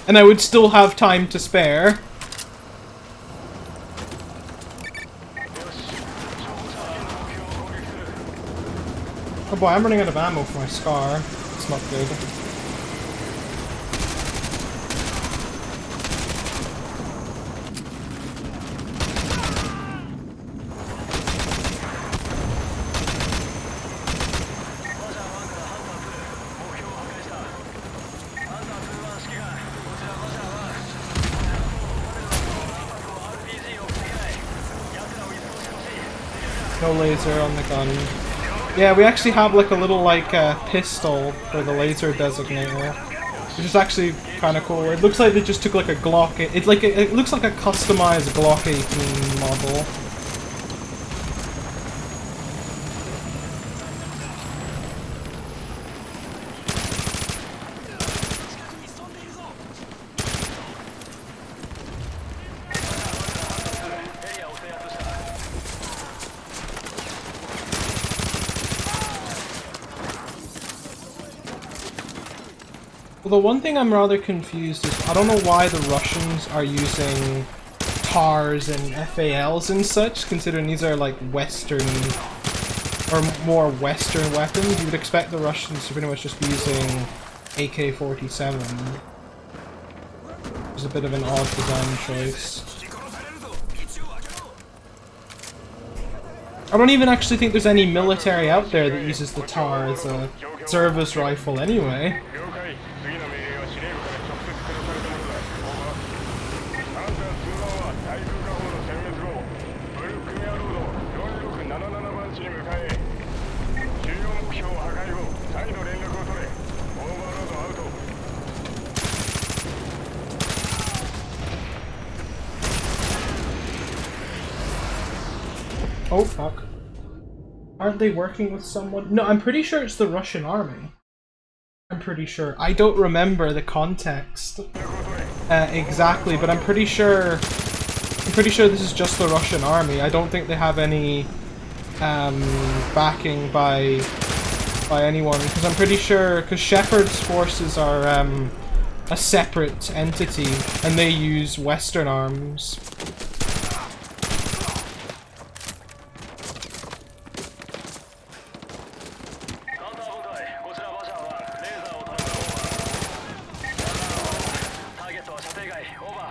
And I would still have time to spare. Oh boy, I'm running out of ammo for my Scar. It's not good. No laser on the gun. Yeah, we actually have like a little like pistol for the laser designator, which is actually kind of cool. It looks like they just took like a Glock. It looks like a customized Glock 18 model. The one thing I'm rather confused is I don't know why the Russians are using TARs and FALs and such, considering these are like Western or more Western weapons. You would expect the Russians to pretty much just be using AK-47. It's a bit of an odd design choice. I don't even actually think there's any military out there that uses the TAR as a service rifle anyway. Oh fuck. Aren't they working with someone? No, I'm pretty sure it's the Russian army. I'm pretty sure. I don't remember the context exactly, but I'm pretty sure this is just the Russian army. I don't think they have any backing by anyone, because I'm pretty sure because Shepard's forces are a separate entity and they use Western arms.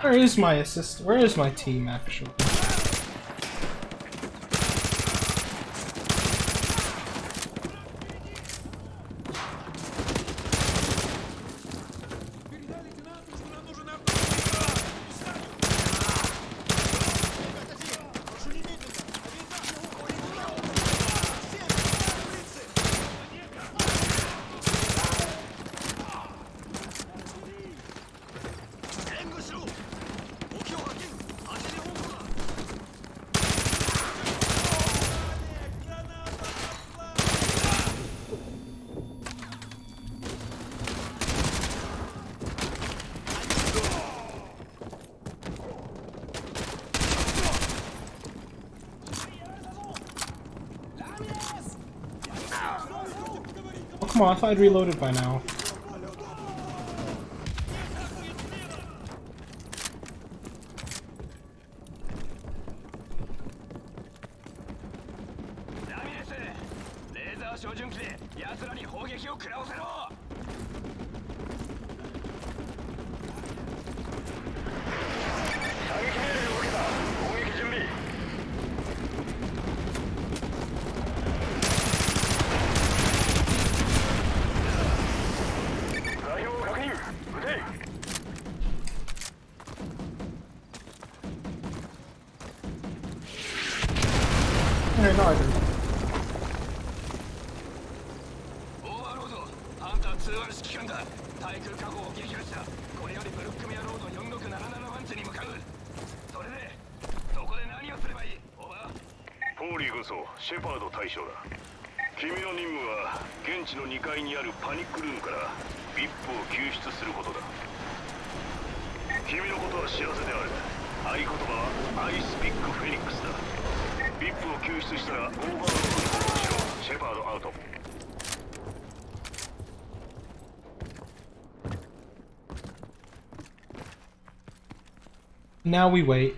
Where is my assist? Where is my team actually? Oh, come on, I thought I'd reloaded by now. no, I didn't. オーバーロード、ハンター2割指揮官だ。対空火砲を撃破した。これよりブルックメアロード4677番地に向かう。それでそこで何をすればいい？オーバー。ポーリー軍曹シェパード大将だ。君の任務は現地の2階にあるパニックルームからビップを救出することだ。君のことは知らせてある。合言葉はアイスピックフェニックスだ。ビップを救出したらオーバーロードに報告しろ。シェパードアウト。Now we wait.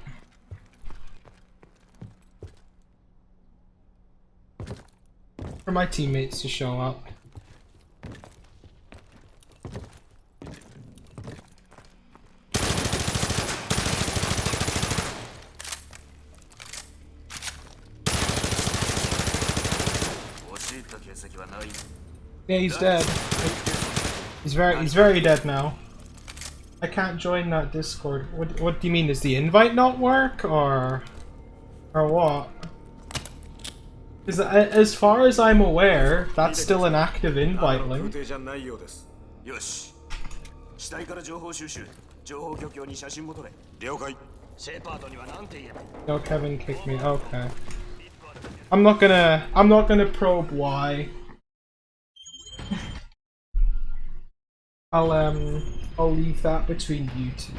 For my teammates to show up. Yeah, he's dead. He's very dead now. I can't join that Discord. What do you mean? Does the invite not work, or what? Because as far as I'm aware, that's still an active invite link. よし。死体から情報収集。情報供給に写真も撮れ。了解。シェパードには何て言えば。 No, Kevin kicked me. Okay. I'm not gonna probe why. I'll leave that between you two.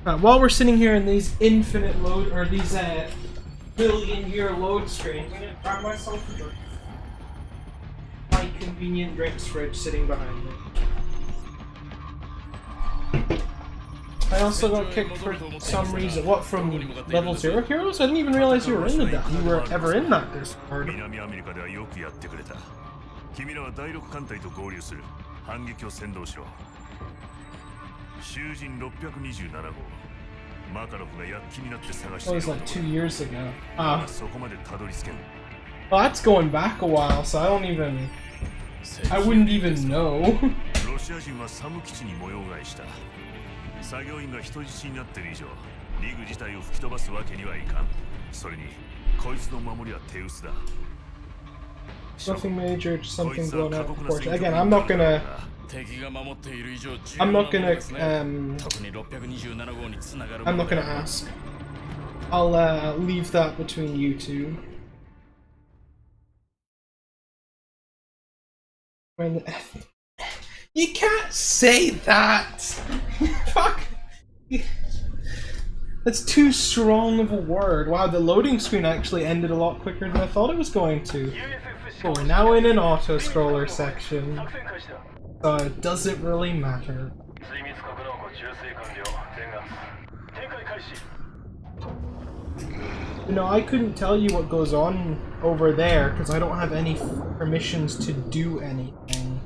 While we're sitting here in these infinite load, or these billion-year load screens, I'm gonna grab myself a drink. My convenient drinks fridge sitting behind me. I also got kicked for some reason. What, from level 0 heroes? I didn't even realize you were in that. You were ever in that Discord. 南アメリカではよくやってくれた。君らは第6艦隊と合流する。反撃を先導しろ。囚人627号。マカロフが躍起になって探してい That る was 男 like 2 years ago. Ah, そこまでたどり着けん。 well, that's going back a while, so I wouldn't even know. ロシア人はサム基地に模様替えした。作業員が人質になっている以上、リグ自体を吹き飛ばすわけにはいかん。それに、こいつの守りは手薄だ。 Nothing major, just something blown out of proportion. Again, I'm not gonna ask. I'll leave that between you two. When you can't say that. Fuck. That's too strong of a word. Wow, the loading screen actually ended a lot quicker than I thought it was going to. But we're now in an auto-scroller section, so it doesn't really matter. You know, I couldn't tell you what goes on over there, because I don't have any permissions to do anything.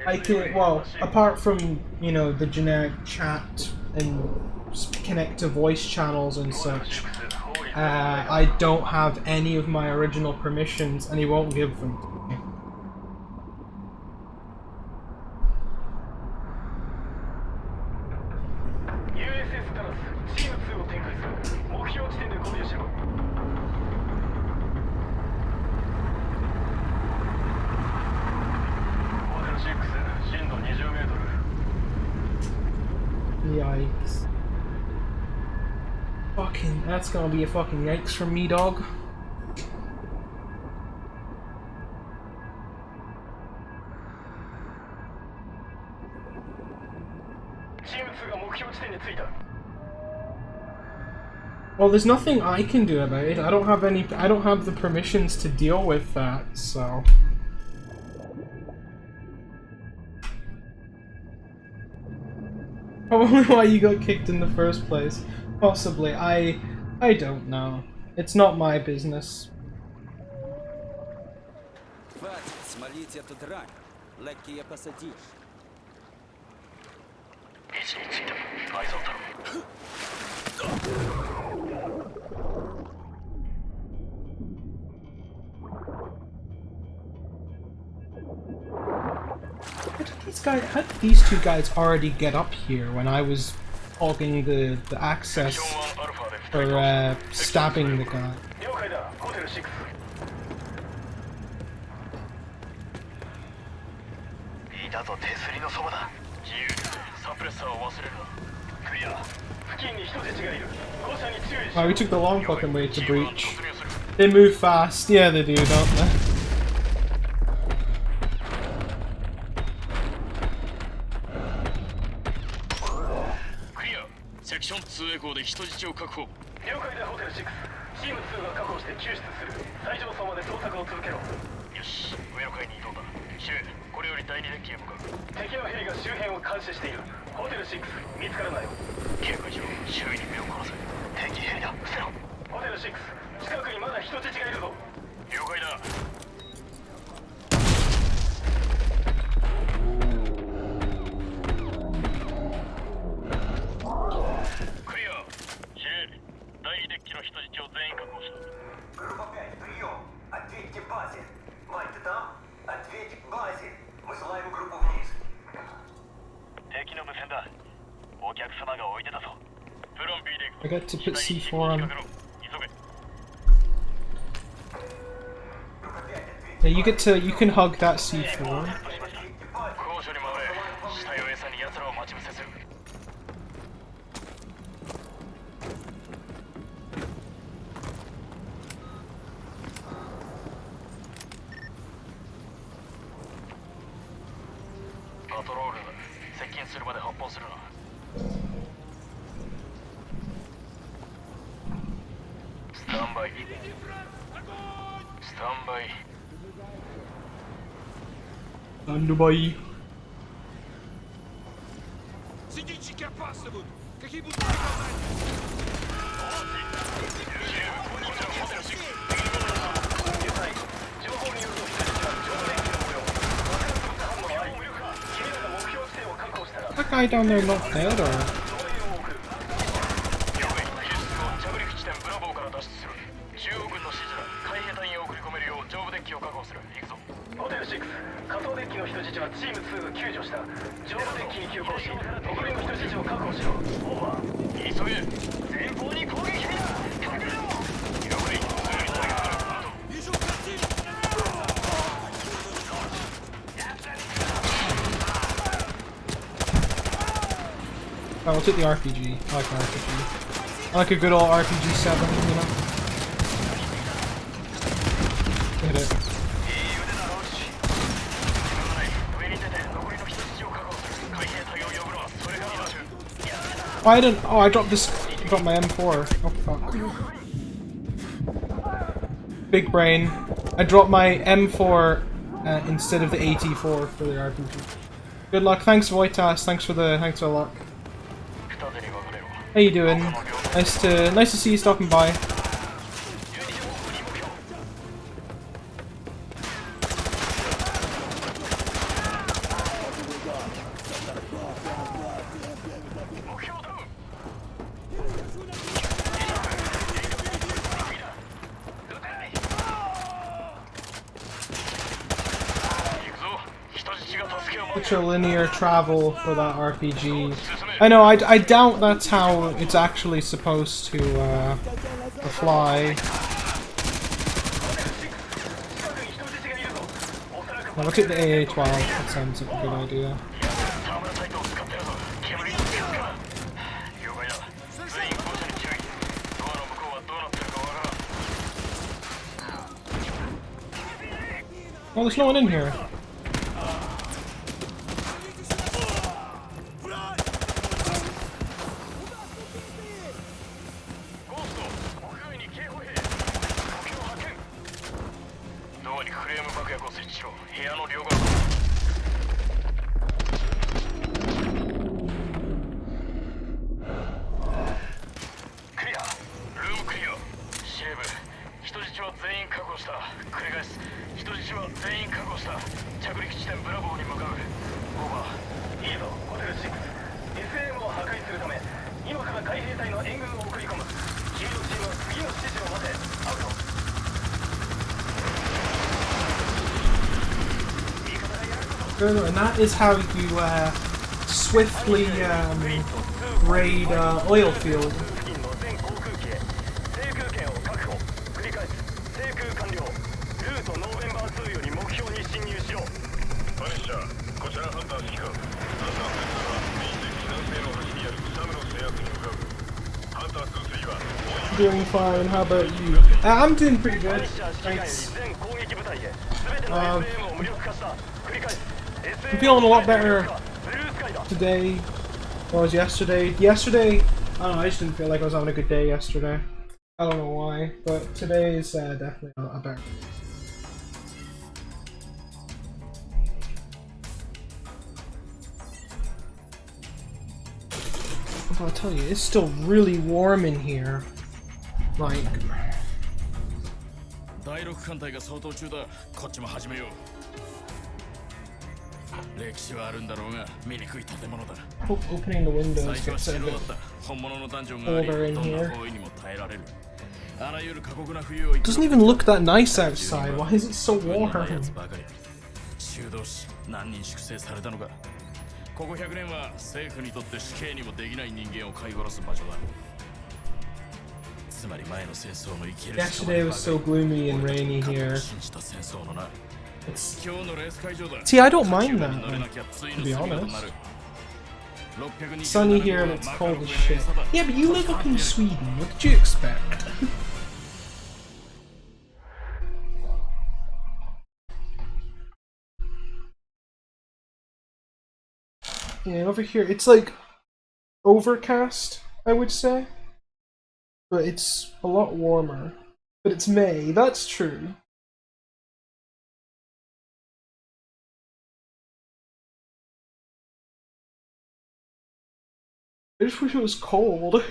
I can, well, apart from, you know, the generic chat and connect to voice channels and such, I don't have any of my original permissions, and he won't give them to me. Yikes. Fucking, that's gonna be a fucking yikes from me, dog. Well, there's nothing I can do about it. I don't have the permissions to deal with that, so. Probably why you got kicked in the first place. Possibly. I don't know. It's not my business. How did these two guys already get up here when I was hogging the access for stabbing the guy. 了解だホテル6。いたぞ手すりのそばだ。自由にサプレッサーを忘れるな。クリア。付近に人質がいる。誤射に注意しろ。 Wow, we took the long fucking way to breach. They move fast. Yeah, they do, don't they? クリア。セクション2エコーで人質を確保。了解だホテル6。チーム2が確保して救出する。最上層まで捜索を続けろ。よし、上の階に移動だ。司令、これより第2デッキへ向かう。敵のヘリが周辺を監視している。ホテル6見つからないよ。警戒しろ。周囲に目を凝らせ。敵ヘリだ。伏せろ。ホテル6近くにまだ人質がいるぞ。了解だ。クリア。司令、第2デッキの人質を全員確保した。 Группа 5, прием. Ответьте базе. Мать, ты там? Ответь базе. Высылаем группу вниз. 敵の無線だ。お客様が置いてたぞ。プラン B で I got to put C4 on. 急げ。 Yeah, you can hug that C4. 高所に回れ。死体を餌に奴らを待ち伏せする。パトロールだ。接近するまで発砲するな。スタンバイ。スタンバイ。 And by. That guy down there not dead or? ホテル6仮想デッキの人質はチーム2が救助した。上部デッキに急行し残りの人質を確保しろ。オーバー。急げ。前方に攻撃兵だ。隠れろ。了解。すぐに対応する。 I'll take the RPG. I like an RPG. I like a good old RPG 7, you know? Hit it. Oh, I didn't. Oh, I dropped this. I dropped my M4. Oh, fuck. Big brain. I dropped my M4 instead of the AT4 for the RPG. Good luck. Thanks, Voitas. Thanks for the luck. How you doing? Nice to see you stopping by. Such a linear travel for that RPG. I know, I doubt that's how it's actually supposed to fly. Now look at the AA-12, that sounds like a good idea. Oh, there's no one in here. And that is how you swiftly raid oil field. 付近の全航空機へ制空権を確保繰り返す制空完了ルートノーベンバー2より目標に進入しろパニッシャーこちらハンター指揮官ハンター2は臨時南西の端にあるサムの制圧に向かうハンター2水は Doing fine. How about you? I'm doing pretty パ good. ニッシャー指揮官より Thanks. 全攻撃部隊へ全ての SM を無力化した繰り返す I'm feeling a lot better ブルースカイだ today than I was yesterday. Yesterday, I don't know, I just didn't feel like I was having a good day yesterday. I don't know why, but today is definitely a better. I'll tell you, it's still really warm in here. Like, 第六艦隊が相当中だ。こっちも始めよう。歴史はあるんだろうが醜い建物だ。 hope opening the windows 最初は gets a 城 bit. だった。本物のダンジョンがあり、 Older in どんな here. 包囲にも耐えられる。あらゆる過酷な冬を生き Doesn't even look that nice outside. Why is it so 軍のないや warm? つばかり。修道士何人粛清されたのか。ここ100年は政府にとって死刑にもできない人間を飼い殺す場所だ。つまり前の戦争の生きる Yesterday was so gloomy and rainy here. 信じた戦争のな。 It's 今日のレース会場だ。 See, I don't mind that, 乗れなきゃつい to の be 罪と honest. なる。sunny here and it's cold as shit. Yeah, but you live up in Sweden. What did you expect? Yeah, over here it's like overcast, I would say. But it's a lot warmer. But it's May, that's true. I just wish it was cold.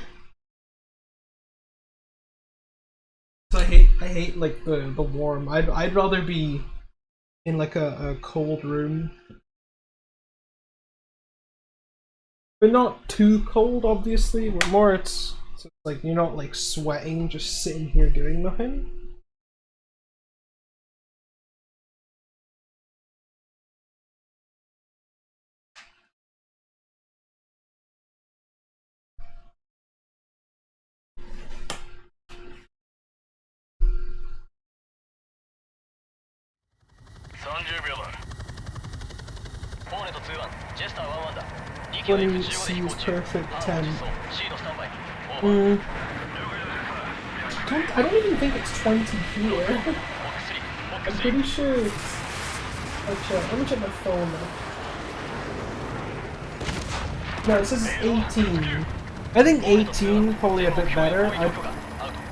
I hate like the warm. I'd rather be in like a cold room. But not too cold, obviously. But more it's like you're not like sweating just sitting here doing nothing. When sees perfect 10. I don't even think it's 20 here. I'm pretty sure it's... Let me check my phone now. No, it says it's 18. I think 18 probably a bit better.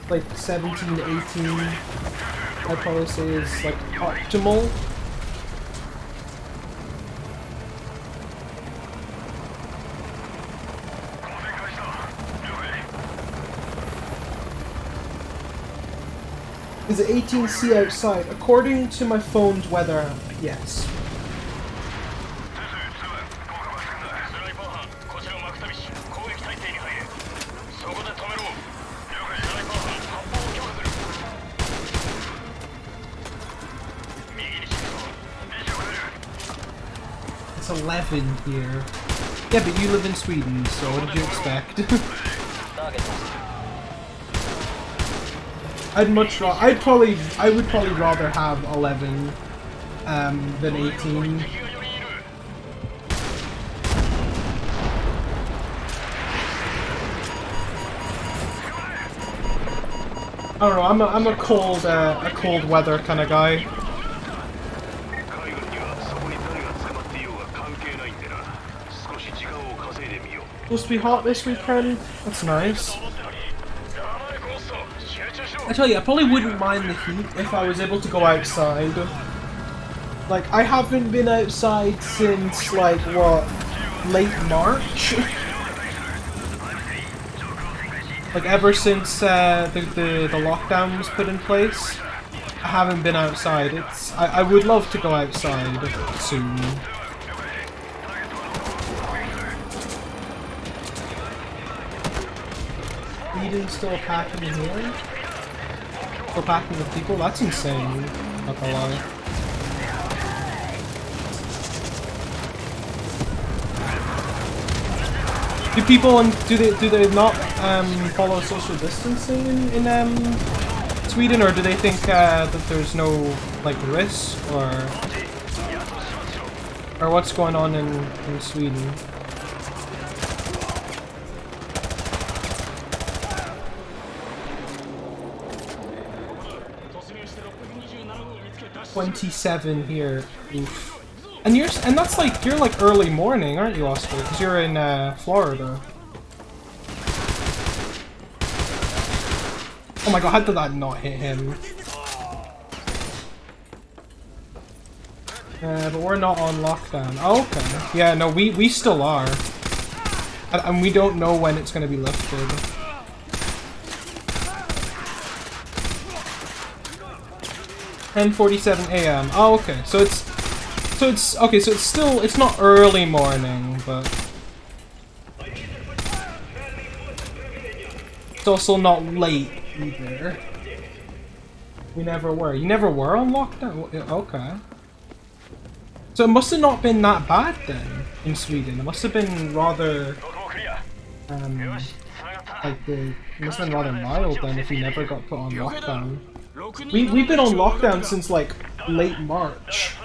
Like 17, 18, I'd probably say is like optimal. Is it 18C outside? According to my phone's weather app, yes. It's 11 here. Yeah, but you live in Sweden, so what did you expect? I would probably rather have 11 than 18. I don't know. I'm a cold weather kind of guy. Supposed to be hot this weekend. That's nice. I tell you, I probably wouldn't mind the heat if I was able to go outside. Like, I haven't been outside since, like, what, late March? Like, ever since the lockdown was put in place, I haven't been outside. I would love to go outside soon. Eden still packing in here? Still packing with people? That's insane, not gonna lie. Do people and do they not follow social distancing in Sweden, or do they think that there's no like risk, or what's going on in Sweden? $27 here. Oof. And that's like you're like early morning, aren't you, Oscar? Because you're in Florida. Oh my god, how did that not hit him? But we're not on lockdown. Oh, okay. Yeah, no, we still are. And we don't know when it's going to be lifted. $10:47 a.m. Oh, okay. So it's it's not early morning, but it's also not late either. We never were. You never were on lockdown? Okay. So it must have not been that bad then in Sweden. It must have been rather it must have been rather mild then if we never got put on lockdown. We've been on lockdown since like late March.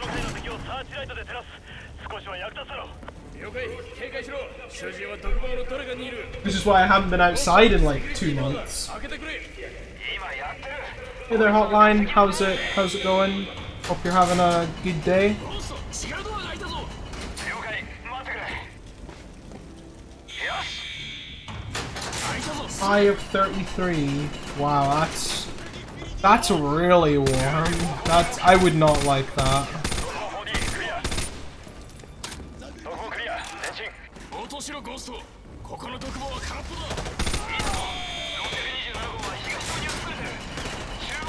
Which is why I haven't been outside in like 2 months. Hey there, hotline. How's it going? Hope you're having a good day. High of 33. Wow, that's really warm. I would not like that.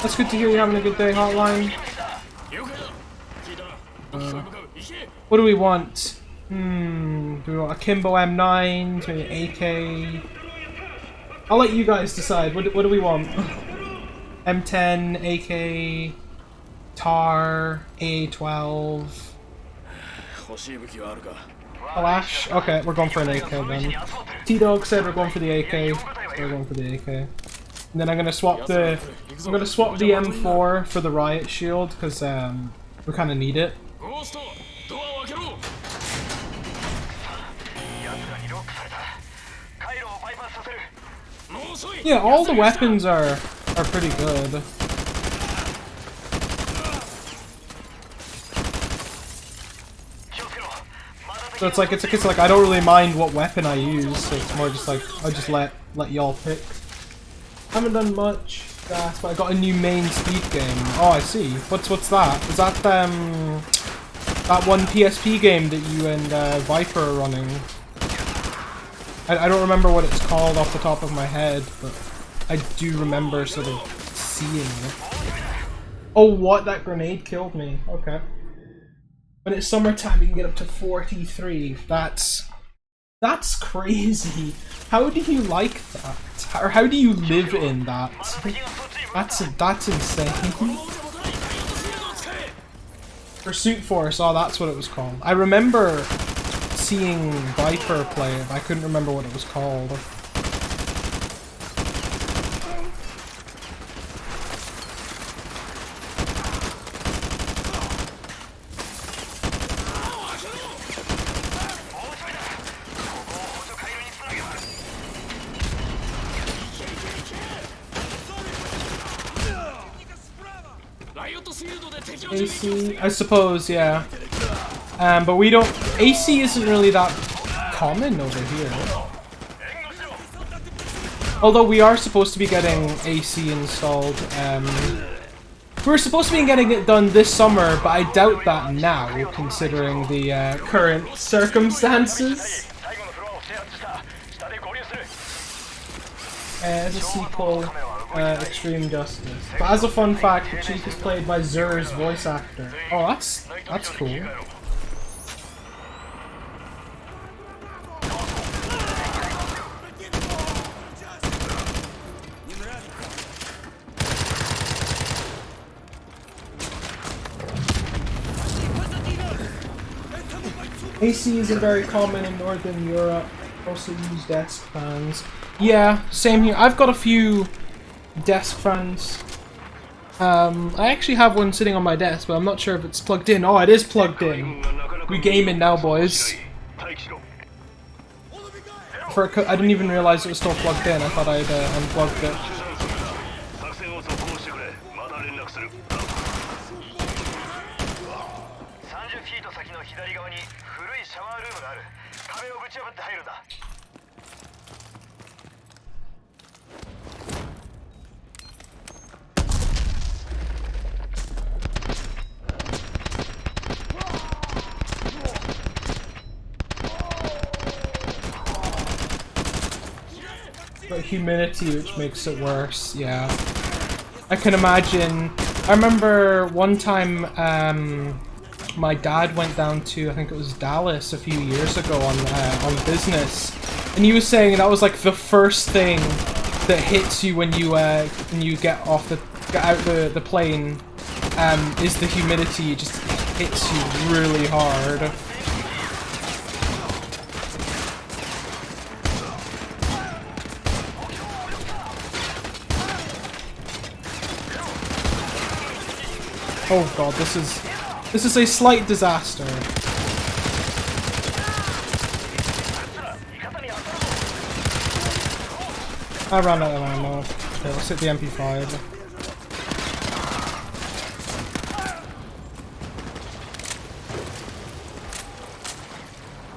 That's good to hear you're having a good day, hotline. What do we want? Do we want a Kimbo M9, maybe AK? I'll let you guys decide. What do we want? M10, AK, TAR, A12. Kalash? Okay, we're going for an AK then. T-Dog said we're going for the AK. So we're going for the AK. And then I'm gonna swap the M4 for the riot shield because we kind of need it. Yeah, all the weapons are pretty good. So it's like I don't really mind what weapon I use. So it's more just like I just let y'all pick. Haven't done much, but I got a new main speed game. Oh, I see. What's that? Is that that one PSP game that you and Viper are running? I don't remember what it's called off the top of my head, but I do remember sort of seeing it. Oh, what? That grenade killed me. Okay. When it's summertime, you can get up to 43. That's crazy. How do you like that? Or how do you live in that? That's insane. Pursuit Force. Oh, that's what it was called. I remember seeing Viper play it, but I couldn't remember what it was called. AC, I suppose, yeah. But we don't. AC isn't really that common over here. Although we are supposed to be getting AC installed. We're supposed to be getting it done this summer, but I doubt that now, considering the current circumstances. As a sequel, Extreme Justice. But as a fun fact, the Chief is played by Zur's voice actor. Oh, that's cool. AC isn't very common in Northern Europe Also use desk fans. Yeah, same here. I've got a few desk fans. I actually have one sitting on my desk, but I'm not sure if it's plugged in. Oh, it is plugged in. We gaming now, boys. I didn't even realize it was still plugged in. I thought I'd unplugged it. 30フィート先の左側に古いシャワールームがある。壁をぶち破って入るんだ。 But humidity, which makes it worse, yeah. I can imagine. I remember one time my dad went down to, I think it was Dallas a few years ago on business, and he was saying that was like the first thing that hits you when you get out the plane is the humidity. It just hits you really hard. Oh god, this is a slight disaster. I ran out of ammo. Okay, let's hit the MP5.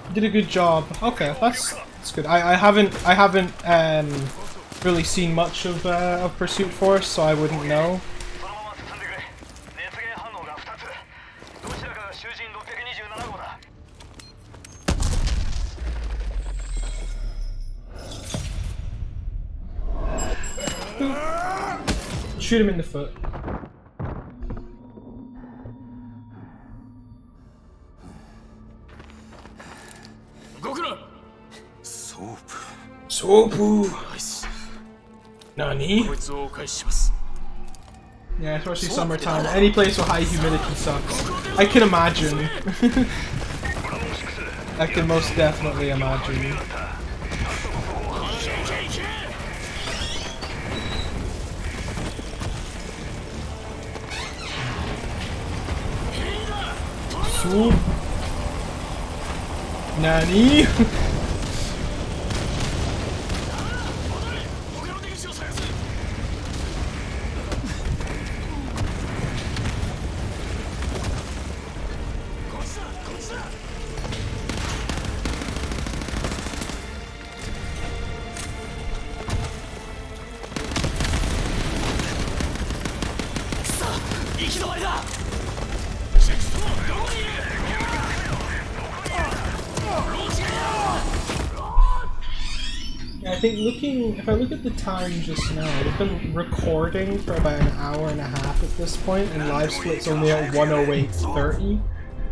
You did a good job. Okay, that's good. I haven't really seen much of Pursuit Force, so I wouldn't know. Shoot him in the foot. Soap. Nani? Yeah, especially summertime. Any place with high humidity sucks. I can imagine. I can most definitely imagine. Soap. Nani? I think if I look at the time just now, we've been recording for about an hour and a half at this point, and live split's only at 1:08:30.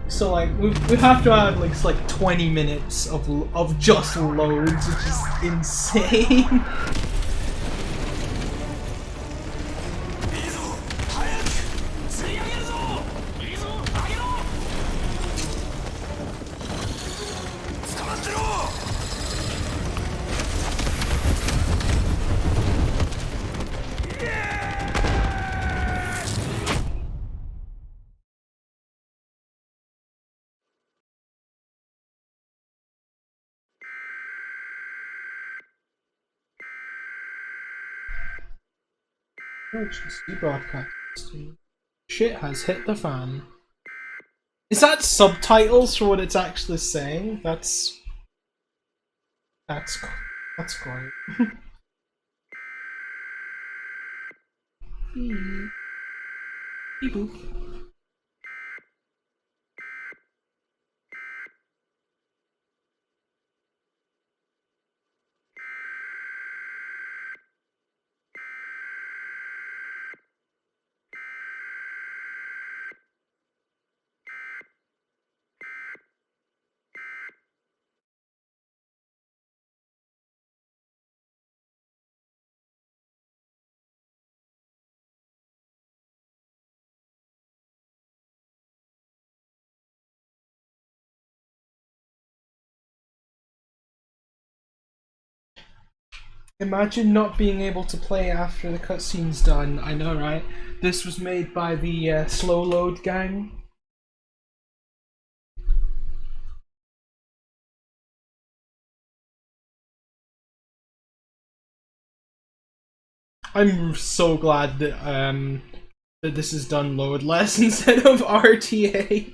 So like we have to add like 20 minutes of just loads, which is insane. Broadcasting. Shit has hit the fan. Is that subtitles for what it's actually saying? That's great. Beep boop. Imagine not being able to play after the cutscene's done. I know, right? This was made by the Slow Load gang. I'm so glad that that this is done loadless instead of RTA.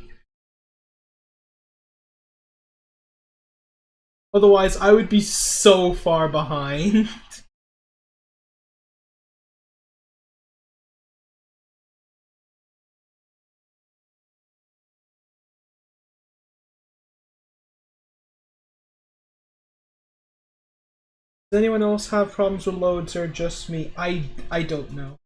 Otherwise, I would be so far behind. Does anyone else have problems with loads or just me? I don't know.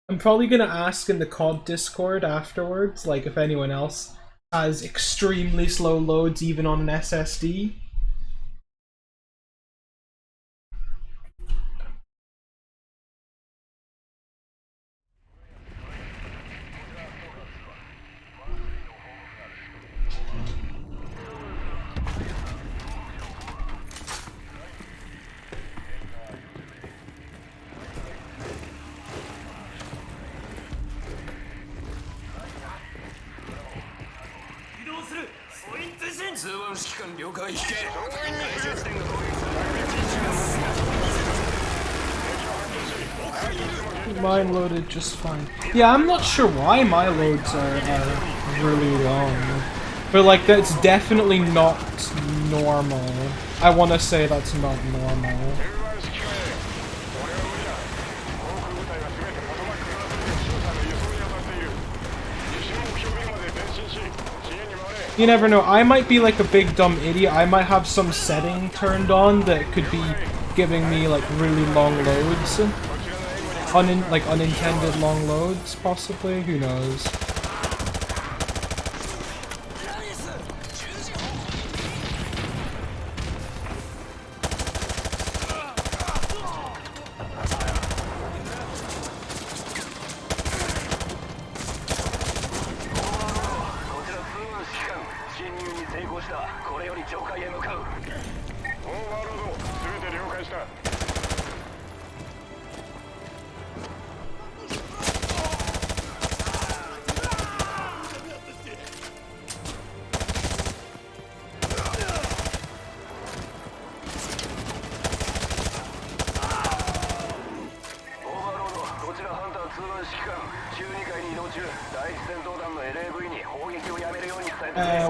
I'm probably gonna ask in the COD Discord afterwards, like if anyone else has extremely slow loads even on an SSD. Mine loaded just fine. Yeah, I'm not sure why my loads are really long. But like, that's definitely not normal. I want to say that's not normal. You never know, I might be like a big dumb idiot. I might have some setting turned on that could be giving me like really long loads. Like unintended long loads, possibly? Who knows?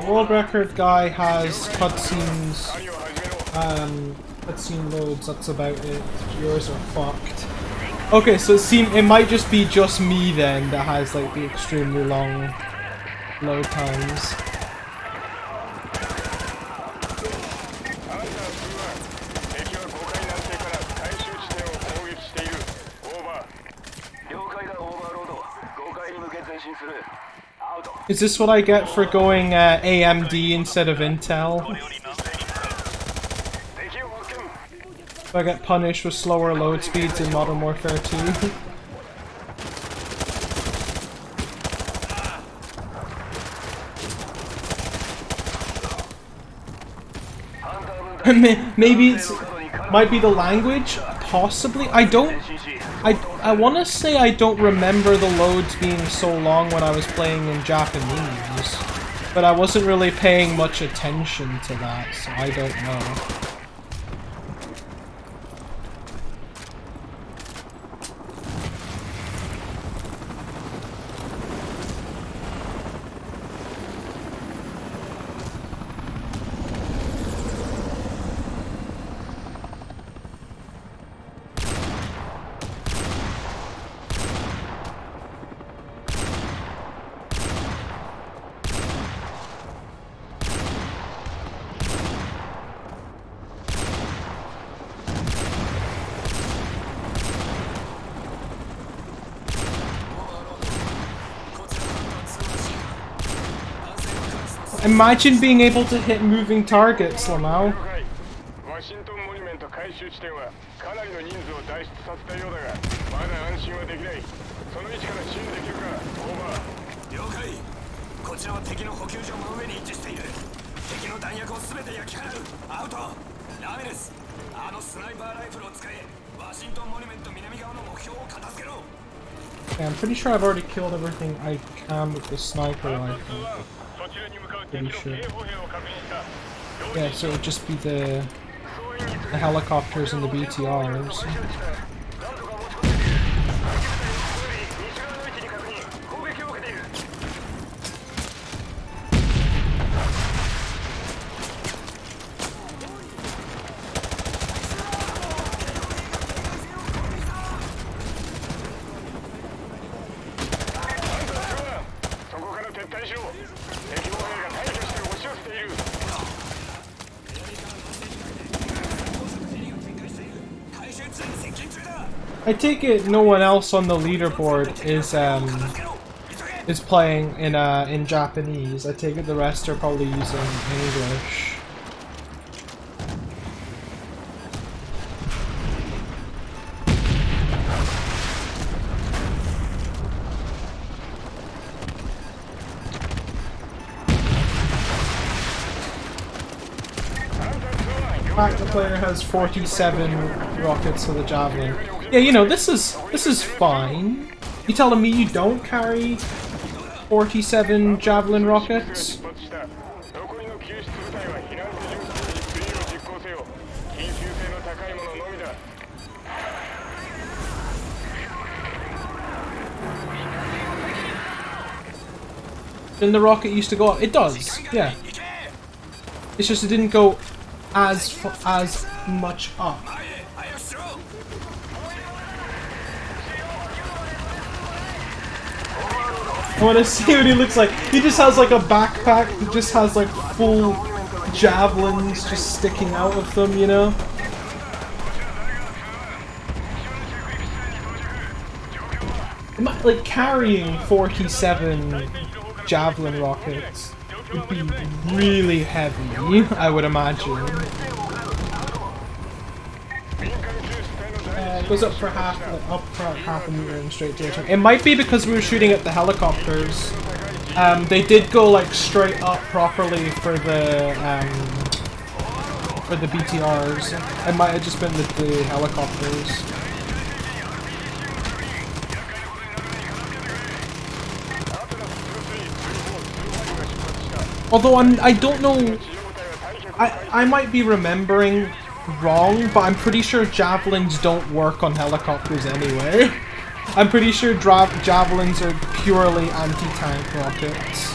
World record guy has cutscenes, cutscene loads, that's about it. Yours are fucked. Okay, so it might just be just me then that has like the extremely long load times. Is this what I get for going AMD instead of Intel? Do I get punished with slower load speeds in Modern Warfare 2? Maybe it might be the language? Possibly? I want to say I don't remember the loads being so long when I was playing in Japanese, but I wasn't really paying much attention to that, so I don't know. Imagine being able to hit moving targets, Lamau. あのスナイパーライフルを使えワシントンモニュメント南側の目標を片付けろ Yeah, I'm pretty sure I've already killed everything I can with the sniper rifle. そちらに向かう Pretty 敵の sure. 警報兵を確認した Yeah, so it would just be the helicopters and the BTRs. 攻撃を受けている そこから撤退しろ敵砲兵が退去して押し寄せている I take it no one else on the leaderboard is playing in Japanese. I take it the rest are probably using English. The player has 47 rockets for the Javelin. Yeah, you know, this is fine. You telling me you don't carry 47 Javelin rockets? 出発した残りの救出部隊は避難手順に推移を実行せよ緊急性の高いもののみだ Then the rocket used to go up. It does, yeah. It's just it didn't go as much up. I want to see what he looks like. He just has like a backpack that just has like full javelins just sticking out of them, you know? Like carrying 47 javelin rockets would be really heavy, I would imagine. It goes up for half a meter and straight to your turn. It might be because we were shooting at the helicopters. They did go like straight up properly for the BTRs. It might have just been the helicopters. Although I don't know, I might be remembering wrong, but I'm pretty sure javelins don't work on helicopters anyway. I'm pretty sure javelins are purely anti-tank rockets.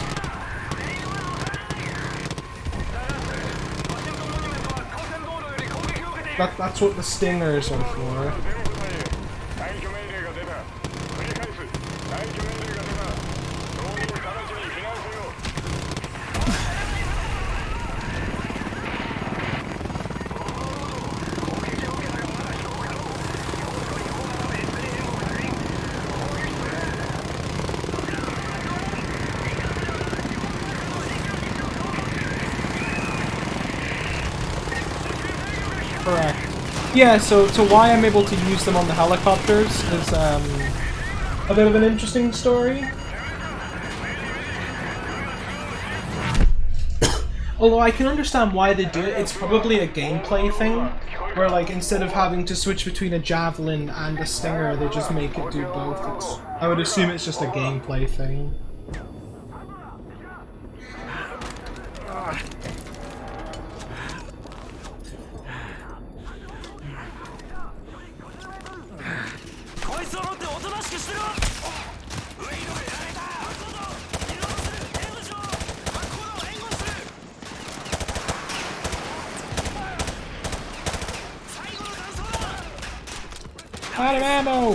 That's what the Stingers are for. Correct. Yeah, so why I'm able to use them on the helicopters is a bit of an interesting story. Although I can understand why they do it, it's probably a gameplay thing, where like instead of having to switch between a javelin and a stinger, they just make it do both. I would assume it's just a gameplay thing. Out of ammo!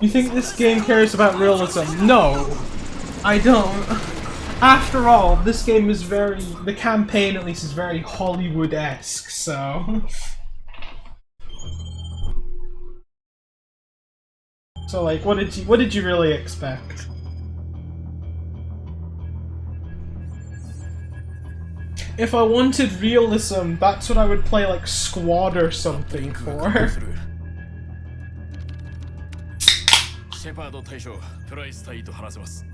You think this game cares about realism? No, I don't. After all, this game is the campaign at least is very Hollywood-esque, so... So like, what did you really expect? If I wanted realism, that's what I would play like Squad or something for. シェパード大将、プライス隊と話せます。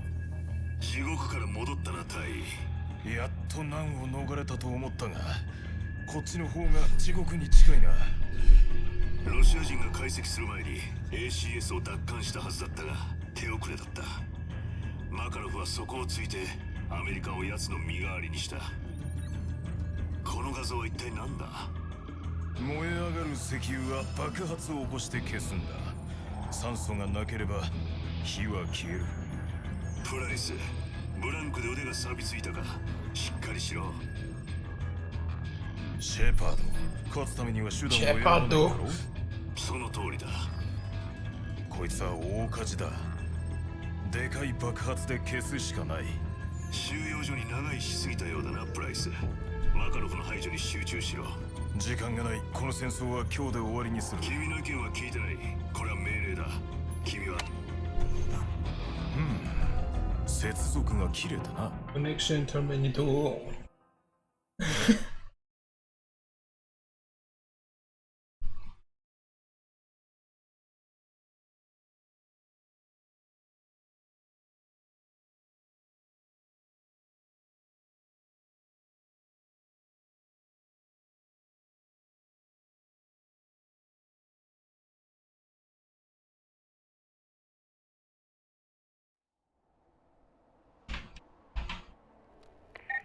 地獄から戻ったな、隊。やっと難を逃れたと思ったが、こっちの方が地獄に近いな。ロシア人が解析する前に ACS を奪還したはずだったが、手遅れだった。マカロフはそこをついてアメリカを奴の身代わりにした。この画像は一体何だ？燃え上がる石油は爆発を起こして消すんだ。酸素がなければ火は消える。プライス、ブランクで腕が錆びついたか。しっかりしろ。シェパード、勝つためには手段を選ばないだろう。その通りだ。こいつは大火事だ。でかい爆発で消すしかない。収容所に長居しすぎたようだな、プライス。マカロフの排除に集中しろ。時間がない。この戦争は今日で終わりにする。君の意見は聞いてない。これは命令だ。君は接続が切れたな。Connection terminated.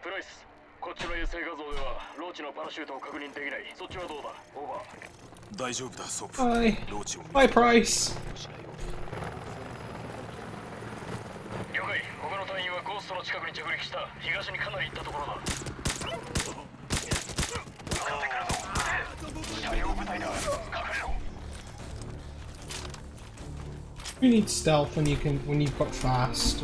プライス、こっちの衛星画像ではローチのパラシュートを確認できない。そっちはどうだ？オーバー。大丈夫だ、ソープ。 Hi. ローチを Hi, Price. 了解。他の隊員はゴーストの近くに着陸した。東にかなり行ったところだ。向かってくるぞ。車両部隊だ。隠れろ。 You need stealth when you've got fast.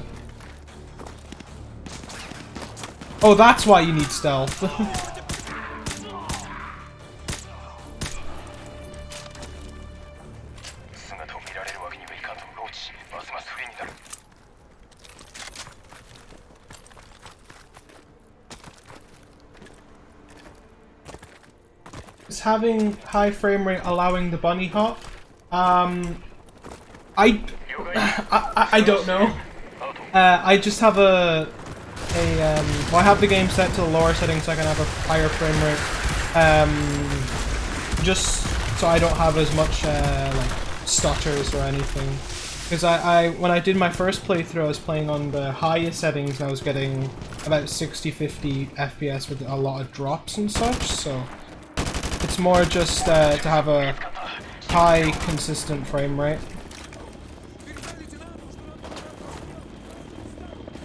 Oh, that's why you need stealth. 姿を見られるわけにはいかんぞ、ローチ。ますます不利になる。 Is having high frame rate allowing the bunny hop? I don't know. I just have well, I have the game set to the lower settings so I can have a higher frame rate. Just so I don't have as much like stutters or anything. Because when I did my first playthrough, I was playing on the highest settings and I was getting about 60-50 FPS with a lot of drops and such. So it's more just to have a high consistent frame rate.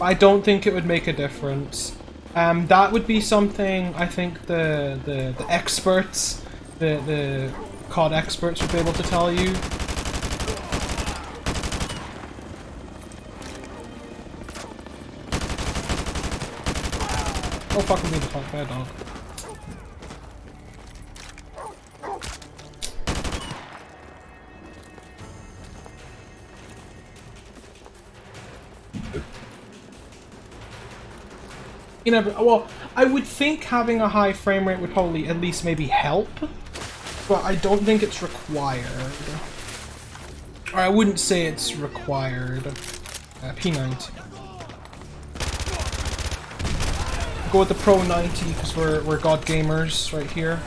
I don't think it would make a difference. That would be something I think the experts, the COD experts would be able to tell you. Oh fuck, I'm being attacked by a dog. You never. Well, I would think having a high frame rate would probably at least maybe help, but I don't think it's required. Or I wouldn't say it's required. P90. Go with the Pro 90 because we're god gamers right here.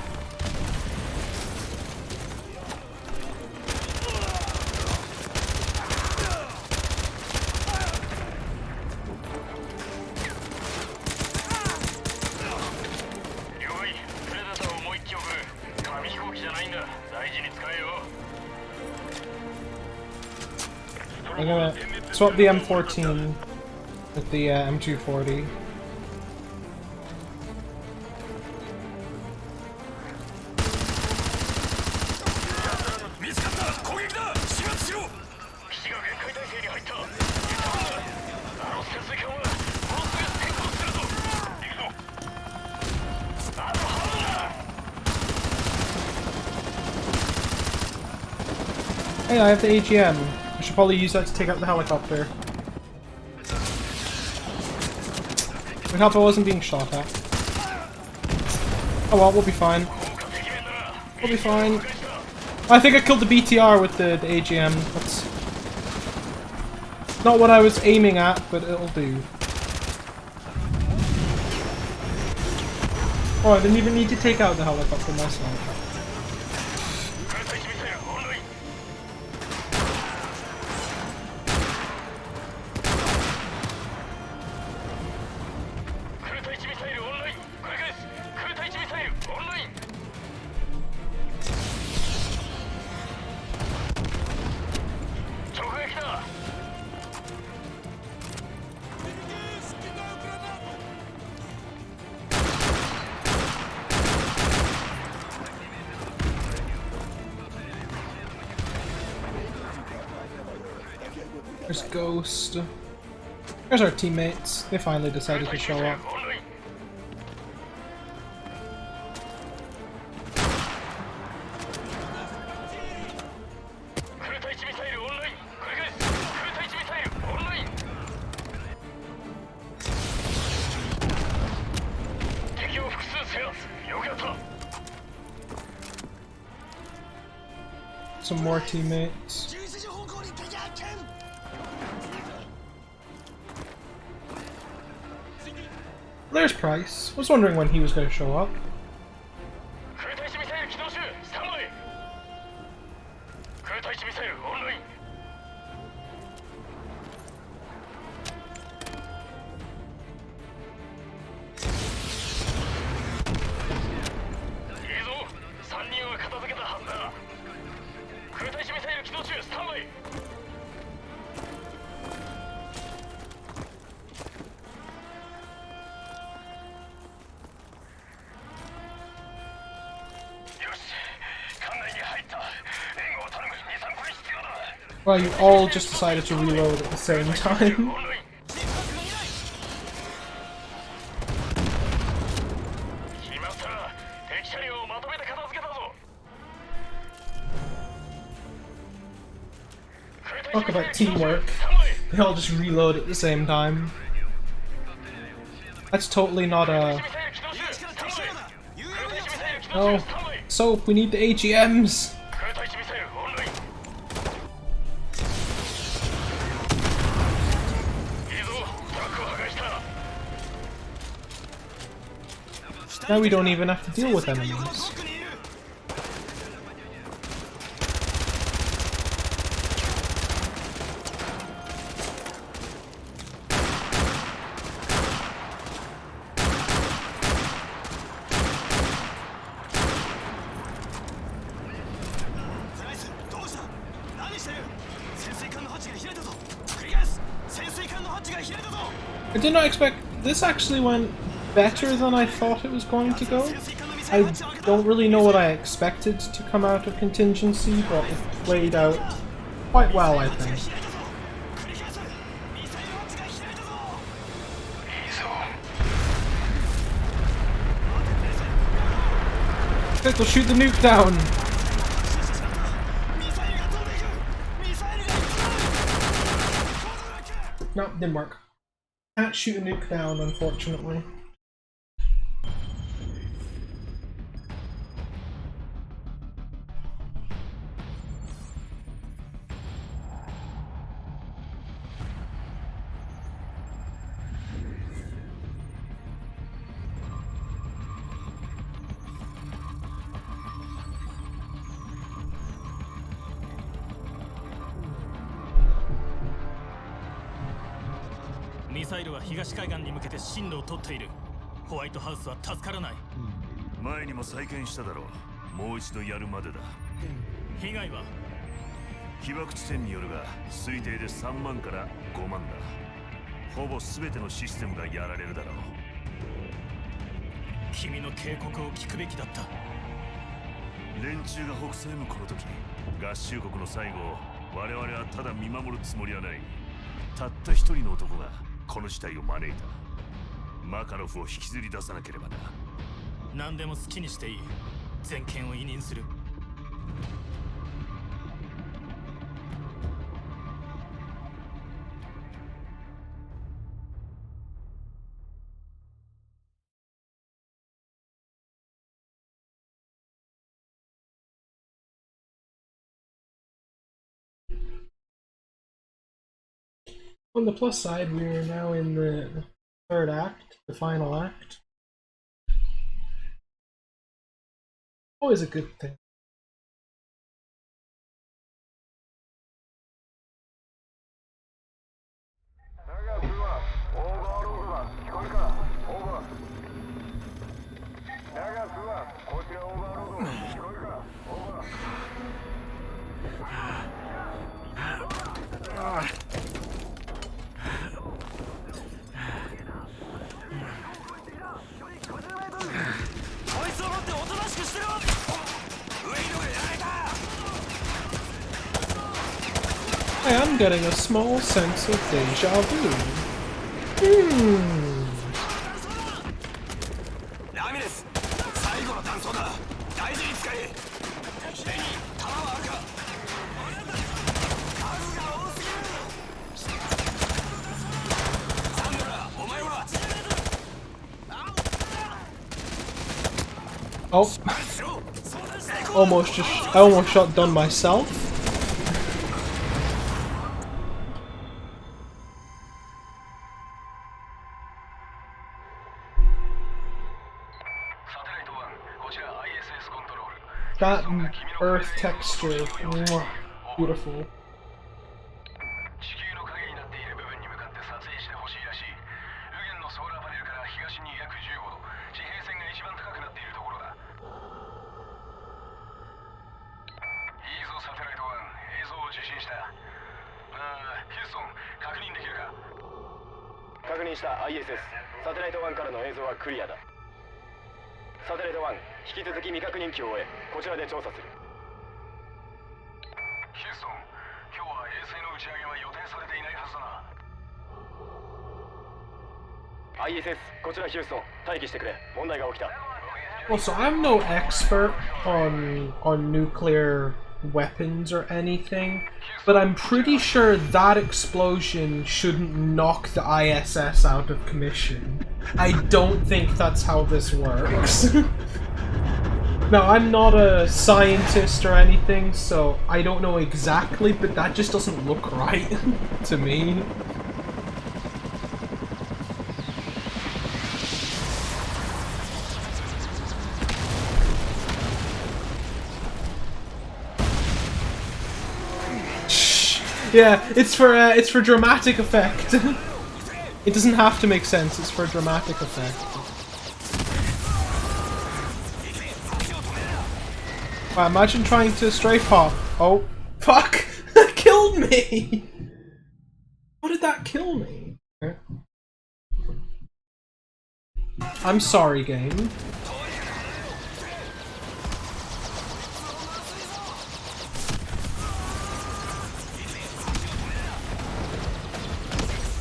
I'm gonna swap the M14 with the M240. Hey, I have the AGM. I should probably use that to take out the helicopter. I hope I wasn't being shot at. Oh well, we'll be fine. We'll be fine. I think I killed the BTR with the AGM. That's not what I was aiming at, but it'll do. Oh, I didn't even need to take out the helicopter myself. There's Ghost. There's our teammates. They finally decided to show up. Some more teammates. There's Price. Was wondering when he was going to show up. Well, you all just decided to reload at the same time. Talk about teamwork. They all just reload at the same time. That's totally not a... Oh, Soap, we need the AGMs! Now we don't even have to deal with enemies. I did not expect... This actually went better than I thought it was going to go. I don't really know what I expected to come out of contingency, but it played out quite well, I think. Quick, we'll shoot the nuke down! No, didn't work. Can't shoot a nuke down, unfortunately.前にも再建しただろう。もう一度やるまでだ。被害は被爆地点によるが推定で3万から5万だ。ほぼ全てのシステムがやられるだろう。君の警告を聞くべきだった。連中が北西向こうの時、合衆国の最後を我々はただ見守るつもりはない。たった一人の男がこの事態を招いた。マカロフを引きずり出さなければな。何でも好きにしていい。全権を委任する。On the plus side, we are now in the third act, the final act. Always a good thing. I am getting a small sense of deja vu. Oh, I almost shot done myself. That earth texture, mwah, beautiful. ISS サテライト1からの映像はクリアだ。サテライト1、引き続き未確認機を終え、こちらで調査する。ヒューストン、今日は衛星の打ち上げは予定されていないはずだな。ISS、こちらヒューストン、待機してくれ。問題が起きた。Well, so I'm no expert on nuclear weapons or anything, but I'm pretty sure that explosion shouldn't knock the ISS out of commission. I don't think that's how this works. Now, I'm not a scientist or anything, so I don't know exactly, but that just doesn't look right to me. Yeah, it's for dramatic effect. It doesn't have to make sense, it's for dramatic effect. Wow, imagine trying to strafe hop. Oh, fuck! That killed me! How did that kill me? I'm sorry, game.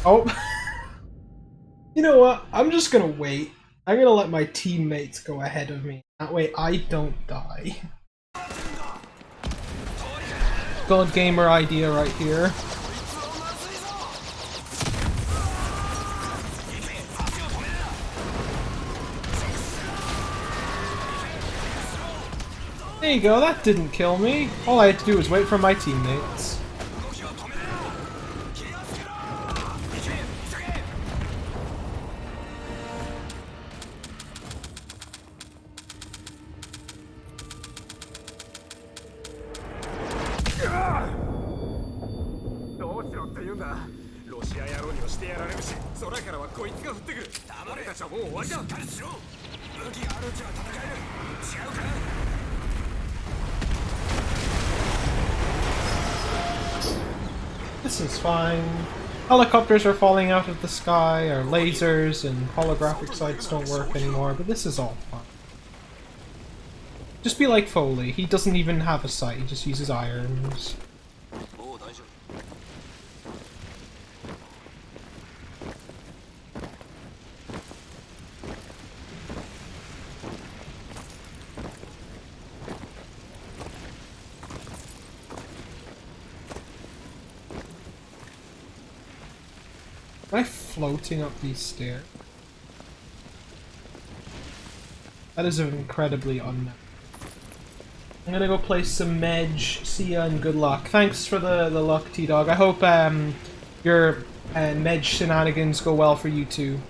Oh. You know what? I'm just gonna wait. I'm gonna let my teammates go ahead of me. That way I don't die. God gamer idea right here. There you go, that didn't kill me. All I had to do was wait for my teammates. This is fine. Helicopters are falling out of the sky, our lasers and holographic sights don't work anymore, but this is all fine. Just be like Foley, he doesn't even have a sight, he just uses irons. Am I floating up these stairs? That is incredibly unnatural. I'm gonna go play some Medj. See ya and good luck. Thanks for the luck, T-Dog. I hope your and med shenanigans go well for you too.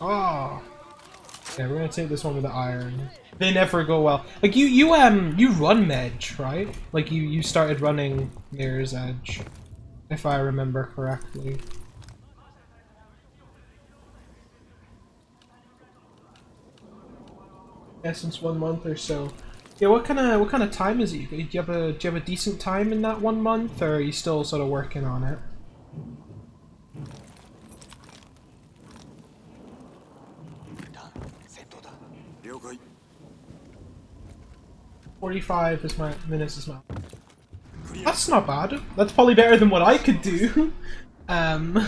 Oh. Yeah, we're gonna take this one with the iron. They never go well. Like you run Medj, right? Like you started running Mirror's Edge, if I remember correctly. Yeah, since 1 month or so. Yeah, what kind of time is it? Do you have a decent time in that 1 month, or are you still sort of working on it? 了解 45 is my minutes is my. That's not bad. That's probably better than what I could do. Um,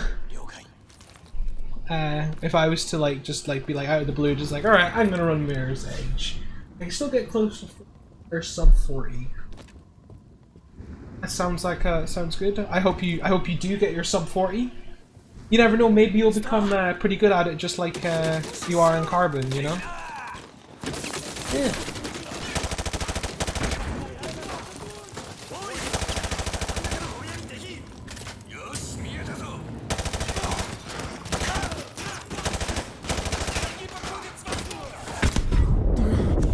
if I was to like just like be like out of the blue, just like, all right, I'm gonna run Mirror's Edge. I can still get close to or sub 40. That sounds like sounds good. I hope you do get your sub 40. You never know, maybe you'll become pretty good at it, just like you are in Carbon. You know. Yeah.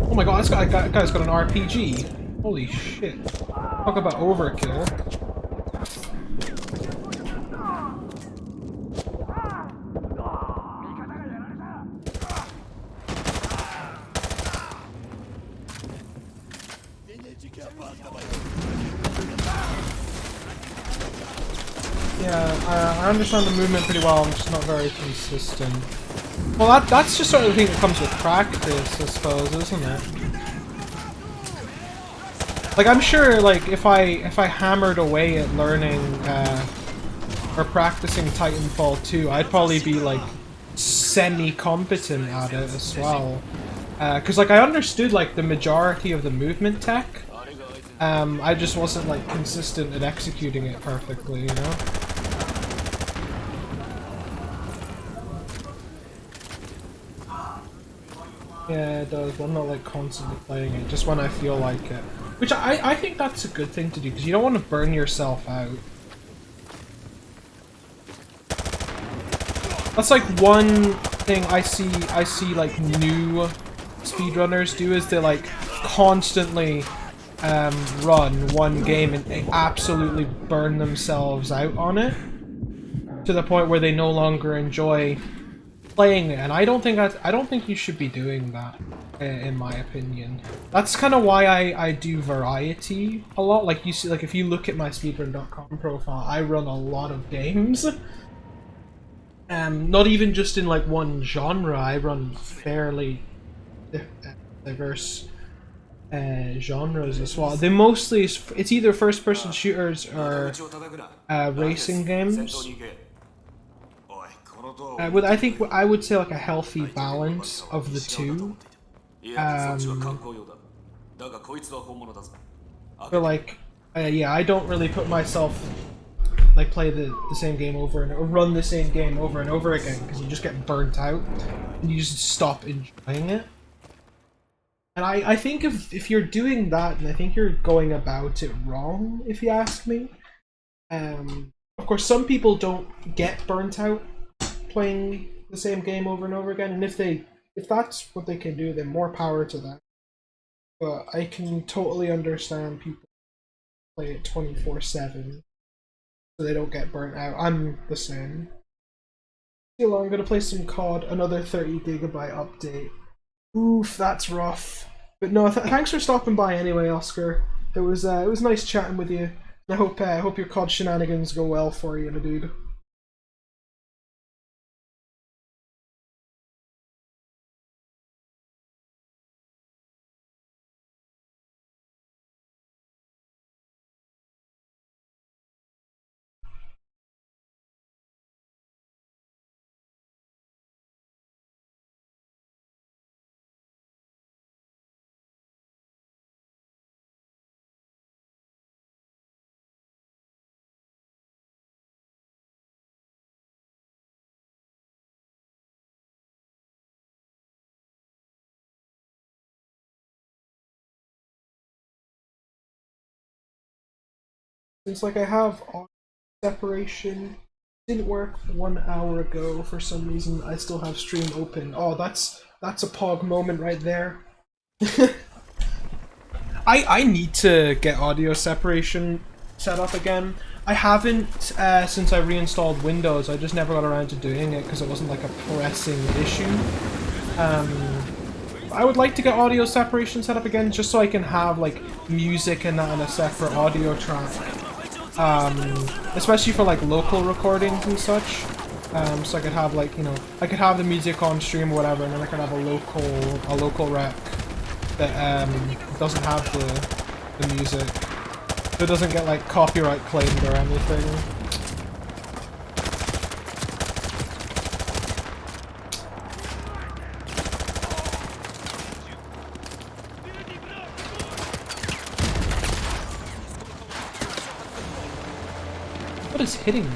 Oh my god, this guy's got an RPG. Holy shit. Talk about overkill. Yeah, I understand the movement pretty well, I'm just not very consistent. Well, that's just sort of the thing that comes with practice, I suppose, isn't it? Like, I'm sure, like, if I hammered away at learning, or practicing Titanfall 2, I'd probably be, like, semi-competent at it as well. Because, like, I understood, like, the majority of the movement tech. I just wasn't, like, consistent at executing it perfectly, you know? Yeah, it does, but I'm not like constantly playing it, just when I feel like it. Which I think that's a good thing to do, because you don't want to burn yourself out. That's like one thing I see like new speedrunners do, is they like constantly run one game and they absolutely burn themselves out on it, to the point where they no longer enjoy playing it, and I don't think you should be doing that, in my opinion. That's kind of why I do variety a lot. Like you see, like if you look at my speedrun.com profile, I run a lot of games. Not even just in like one genre. I run fairly diverse genres as well. They mostly it's either first-person shooters or racing games. I think I would say like a healthy balance of the two. But like, yeah, I don't really put myself like play the same game over and or run the same game over and over again, because you just get burnt out and you just stop enjoying it. And I think if you're doing that, and I think you're going about it wrong, if you ask me. Of course, some people don't get burnt out playing the same game over and over again, and if that's what they can do, then more power to them. But I can totally understand people play it 24/7 so they don't get burnt out. I'm the same. Still, I'm gonna play some COD, another 30 GB update. Oof, that's rough. But no, thanks for stopping by anyway, Oscar. It was nice chatting with you. I hope your COD shenanigans go well for you, my dude. Since like I have audio separation, didn't work 1 hour ago for some reason. I still have stream open. Oh, that's a pog moment right there. I need to get audio separation set up again. I haven't since I reinstalled Windows. I just never got around to doing it because it wasn't like a pressing issue. I would like to get audio separation set up again just so I can have like music and that on a separate audio track. Especially for like local recordings and such. So I could have like, you know, I could have the music on stream or whatever, and then I could have a local rec that doesn't have the music. So it doesn't get like copyright claimed or anything. What is hitting me?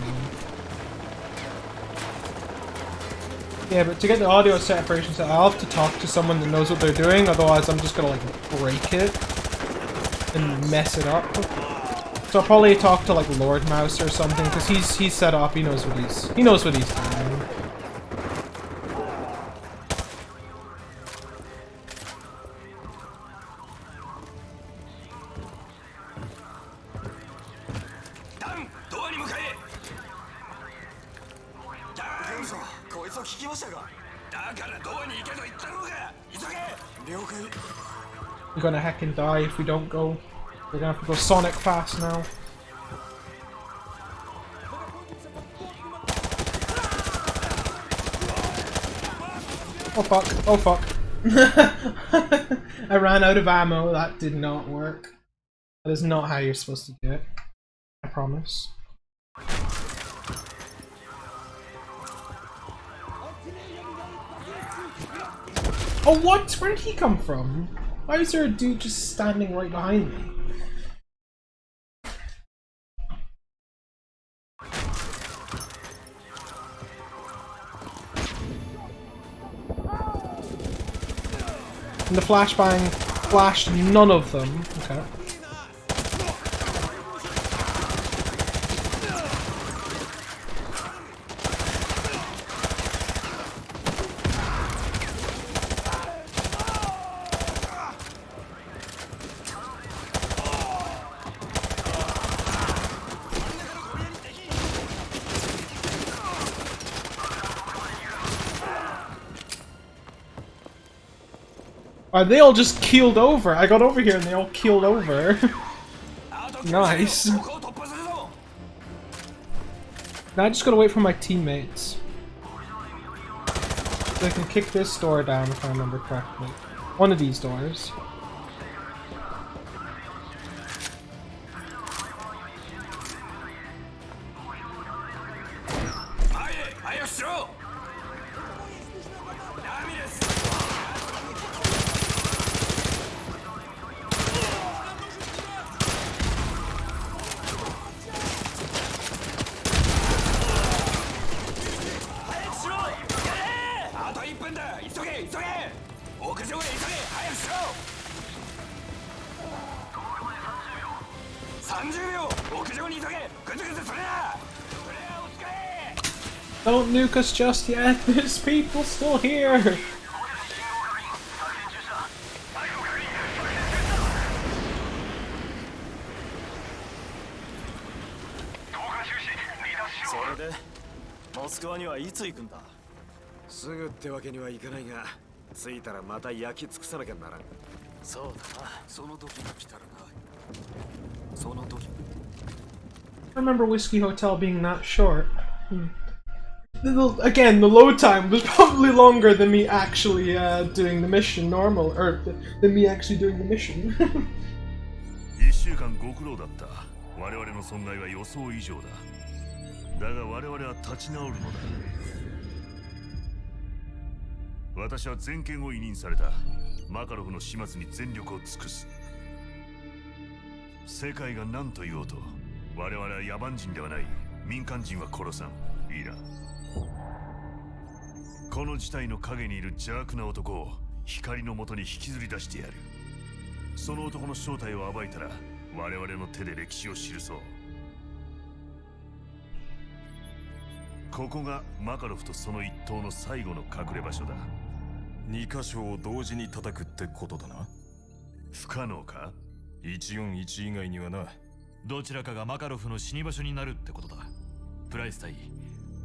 Yeah, but to get the audio separation set, I'll have to talk to someone that knows what they're doing, otherwise I'm just gonna like break it and mess it up. So I'll probably talk to like Lord Mouse or something, because he's set up, he knows what he's doing. We're gonna heckin' die if we don't go. We're gonna have to go Sonic fast now. Oh fuck, oh fuck. I ran out of ammo, that did not work. That is not how you're supposed to do it. I promise. Oh what? Where did he come from? Why is there a dude just standing right behind me? And the flashbang flashed none of them. Okay. They all just keeled over. I got over here and they all keeled over. Nice. Now I just gotta wait for my teammates. They can kick this door down if I remember correctly. One of these doors. Don't nuke us just yet, there's people still here!すぐってわけにはいかないが、着いたらまた焼き尽くさなきゃならん。そうだな、その時が来たらな。その時。I remember Whiskey Hotel being that short. Again, the load time was probably longer than me actually doing the mission normal, or than me actually doing the mission. 1週間ご苦労だった。我々の損害は予想以上だ。だが我々は立ち直るのだ。私は全権を委任された。マカロフの始末に全力を尽くす。世界が何と言おうと、我々は野蛮人ではない。民間人は殺さん。いいな。この事態の陰にいる邪悪な男を光の下に引きずり出してやる。その男の正体を暴いたら我々の手で歴史を記そう。ここがマカロフとその一党の最後の隠れ場所だ。2箇所を同時に叩くってことだな。不可能か。141以外にはな。どちらかがマカロフの死に場所になるってことだ。プライス対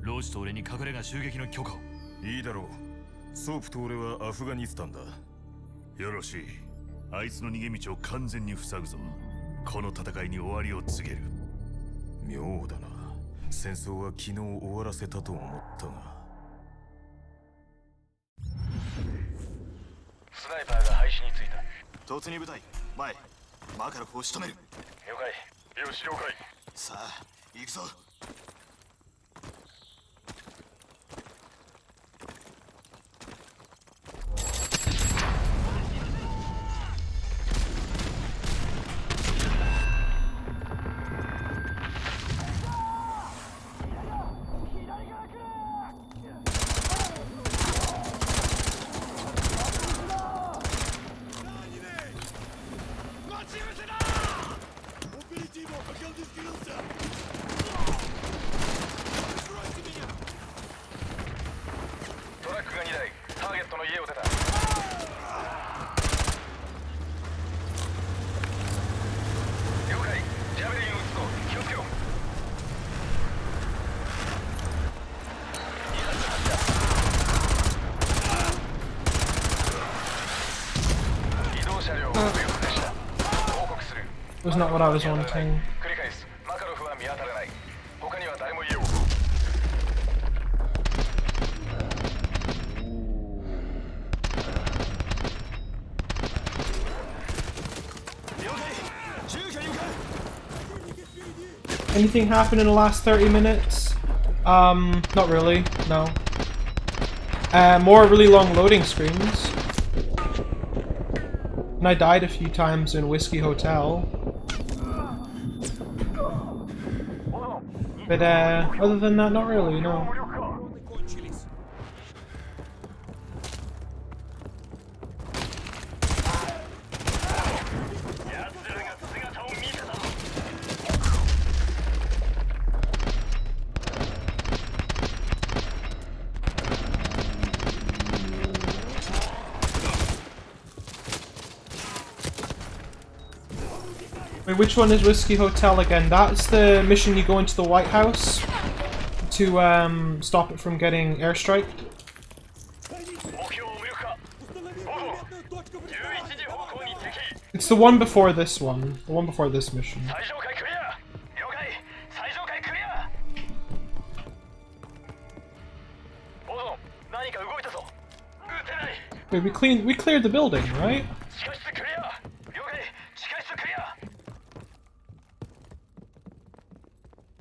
ローチと俺に隠れ家襲撃の許可を。いいだろう。ソープと俺はアフガニスタンだ。よろしい。あいつの逃げ道を完全に塞ぐぞ。この戦いに終わりを告げる。妙だな。戦争は昨日終わらせたと思ったが。スナイパーが廃止についた。突入部隊前、マカロフを仕留める。了解。よし了解。さあ行くぞ。トラックが2台、ターゲットの家を出た。了解。ジャベリン撃つぞ。気をつけろ。2発発射。移動車両を撃破した。報告する。 Was not what I was wanting. 繰り返す。マカロフは見当たらない。他には誰も家を。Anything happened in the last 30 minutes? Not really, no. More really long loading screens. And I died a few times in Whiskey Hotel. But other than that, not really, no. Wait, which one is Whiskey Hotel again? That's the mission you go into the White House to stop it from getting airstriked. It's the one before this one. The one before this mission. Wait, we cleared the building, right?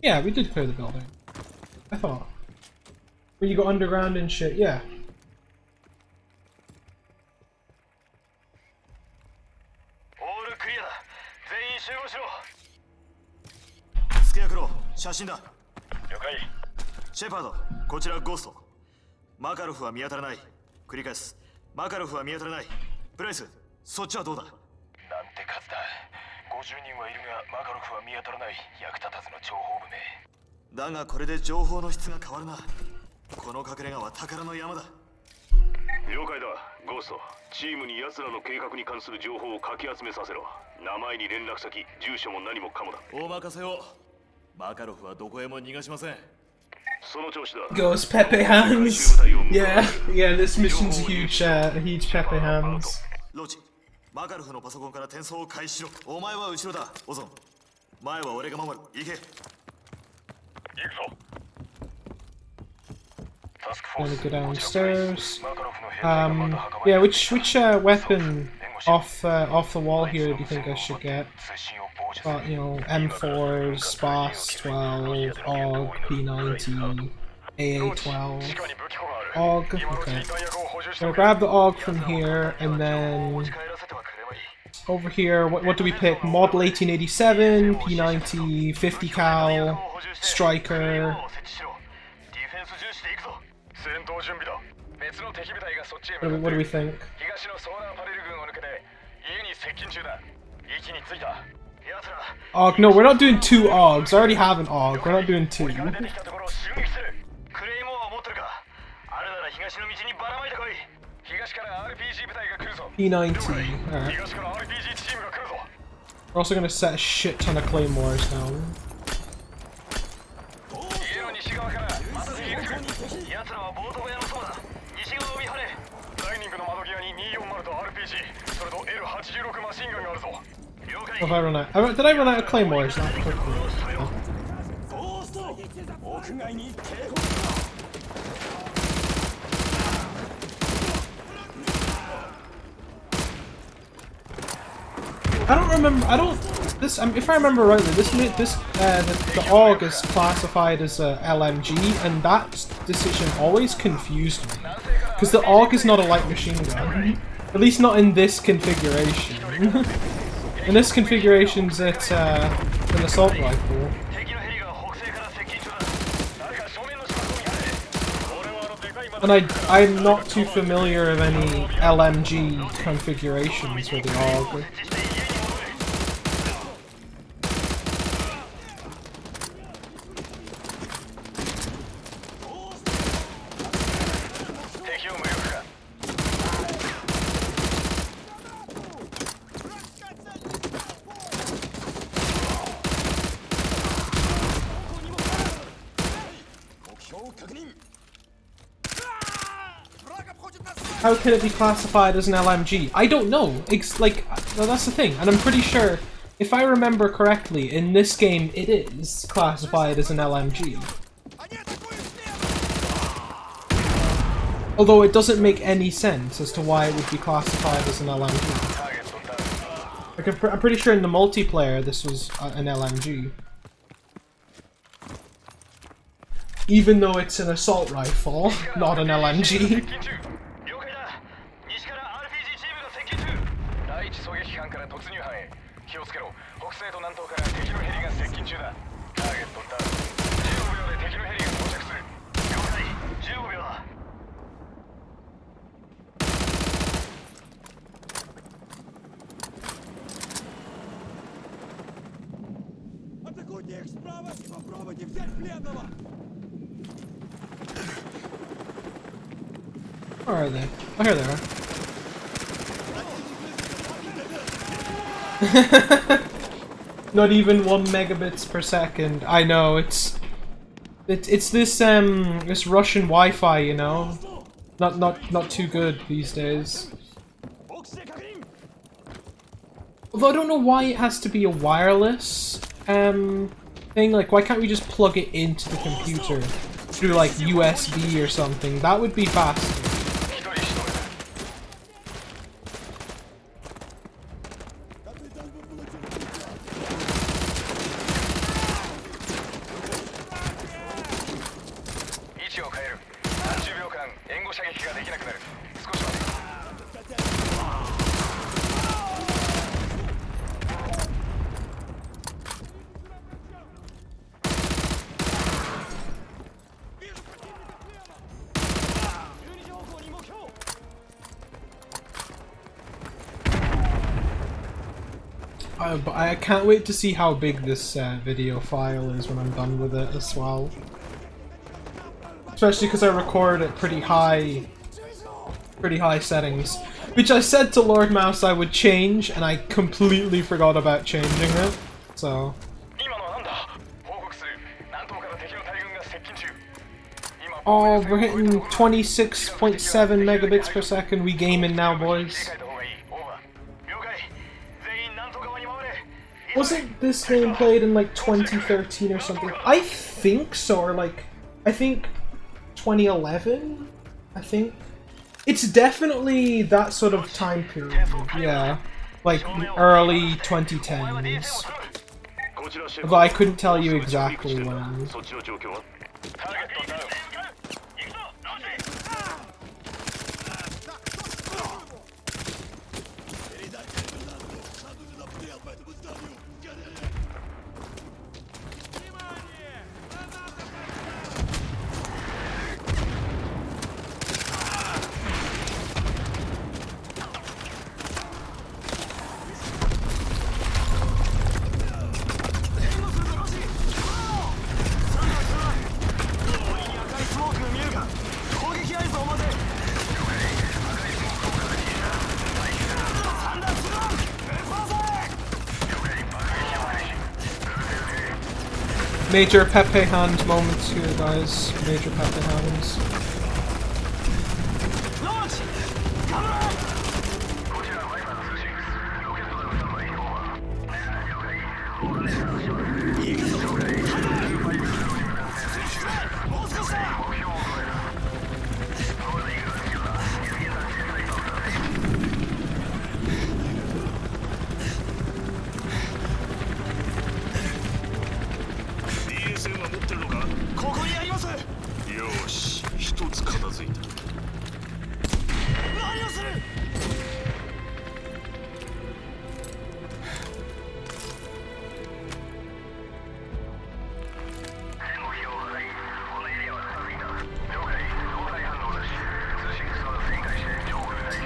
Yeah, we did clear the building. I thought. Where you go underground and shit, yeah. Shepard, こちらゴースト。マカロフは見当たらない。繰り返す。マカロフは見当たらない。プライス、そっちはどうだ。なんて数だ。50人はいるがマカロフは見当たらない。役立たずの情報部め。だがこれで情報の質が変わるな。この隠れ家は宝の山だ。了解だ、ゴースト。チームに奴らの計画に関する情報をかき集めさせろ。名前に連絡先、住所も何もかもだ。お任せを。マカロフはどこへも逃がしません。その調子だ。 Goes Pepe hands. Yeah, yeah. This mission's a huge Pepe hands. ローチ、マカロフのパソコンから転送を開始しろ。お前は後ろだ、オゾン。前は俺が守る。行け。 Gonna go downstairs. Yeah. Which weapon off the wall here do you think I should get? You know, M4s, SPAS 12, AUG, P90, AA12, AUG. Okay. So grab the AUG from here, and then over here, what do we pick? Model 1887, P90, 50 cal, Striker. What do we think? AUG, no, we're not doing two AUGs. I already have an AUG. We're not doing two. 東の道にばらまいてこい。東から RPG 部隊が来るぞ。P90. Alright. 東から RPG チームが来るぞ。We're also gonna set a shit ton of claymores down. 家の西側からまた敵が来る。奴らはボート小屋のそばだ。西側を見張れ。ダイニングの窓際に240と RPG、それと L86 マシンガンがあるぞ。了解。 If I run out, did I run out of claymores that quickly? No. ゴースト。屋外に警報。 I don't remember. I don't. This. If I remember rightly, the AUG is classified as a LMG, and that decision always confused me because the AUG is not a light machine gun, at least not in this configuration. In this configuration, it's an assault rifle. And I'm not too familiar of any LMG configurations with the AUG. How can it be classified as an LMG? I don't know. It's like, well, that's the thing, and I'm pretty sure, if I remember correctly, in this game it is classified as an LMG. Although it doesn't make any sense as to why it would be classified as an LMG. Like, I'm pretty sure in the multiplayer this was an LMG. Even though it's an assault rifle, not an LMG. 気をつけろ。北西と南東から敵のヘリが接近中だ。ターゲットダウン。15秒で敵のヘリが到着する。了解。15秒だ。Атакуйте их справа и попробуйте взять пленного. Where are they? Oh, here they are. Not even 1 megabits per second. I know, it's this this Russian Wi-Fi, you know, not too good these days. Although I don't know why it has to be a wireless thing. Like, why can't we just plug it into the computer through like USB or something? That would be faster. But I can't wait to see how big this video file is when I'm done with it as well. Especially because I record at pretty high settings. Which I said to Lord Mouse I would change, and I completely forgot about changing it. So... Oh, we're hitting 26.7 megabits per second. We gaming now, boys. Wasn't this game played in like 2013 or something? I think so, or like, I think 2011? I think? It's definitely that sort of time period, yeah. Like early 2010s. Although I couldn't tell you exactly when. Major Pepe hand moments here, guys. Major Pepe hands.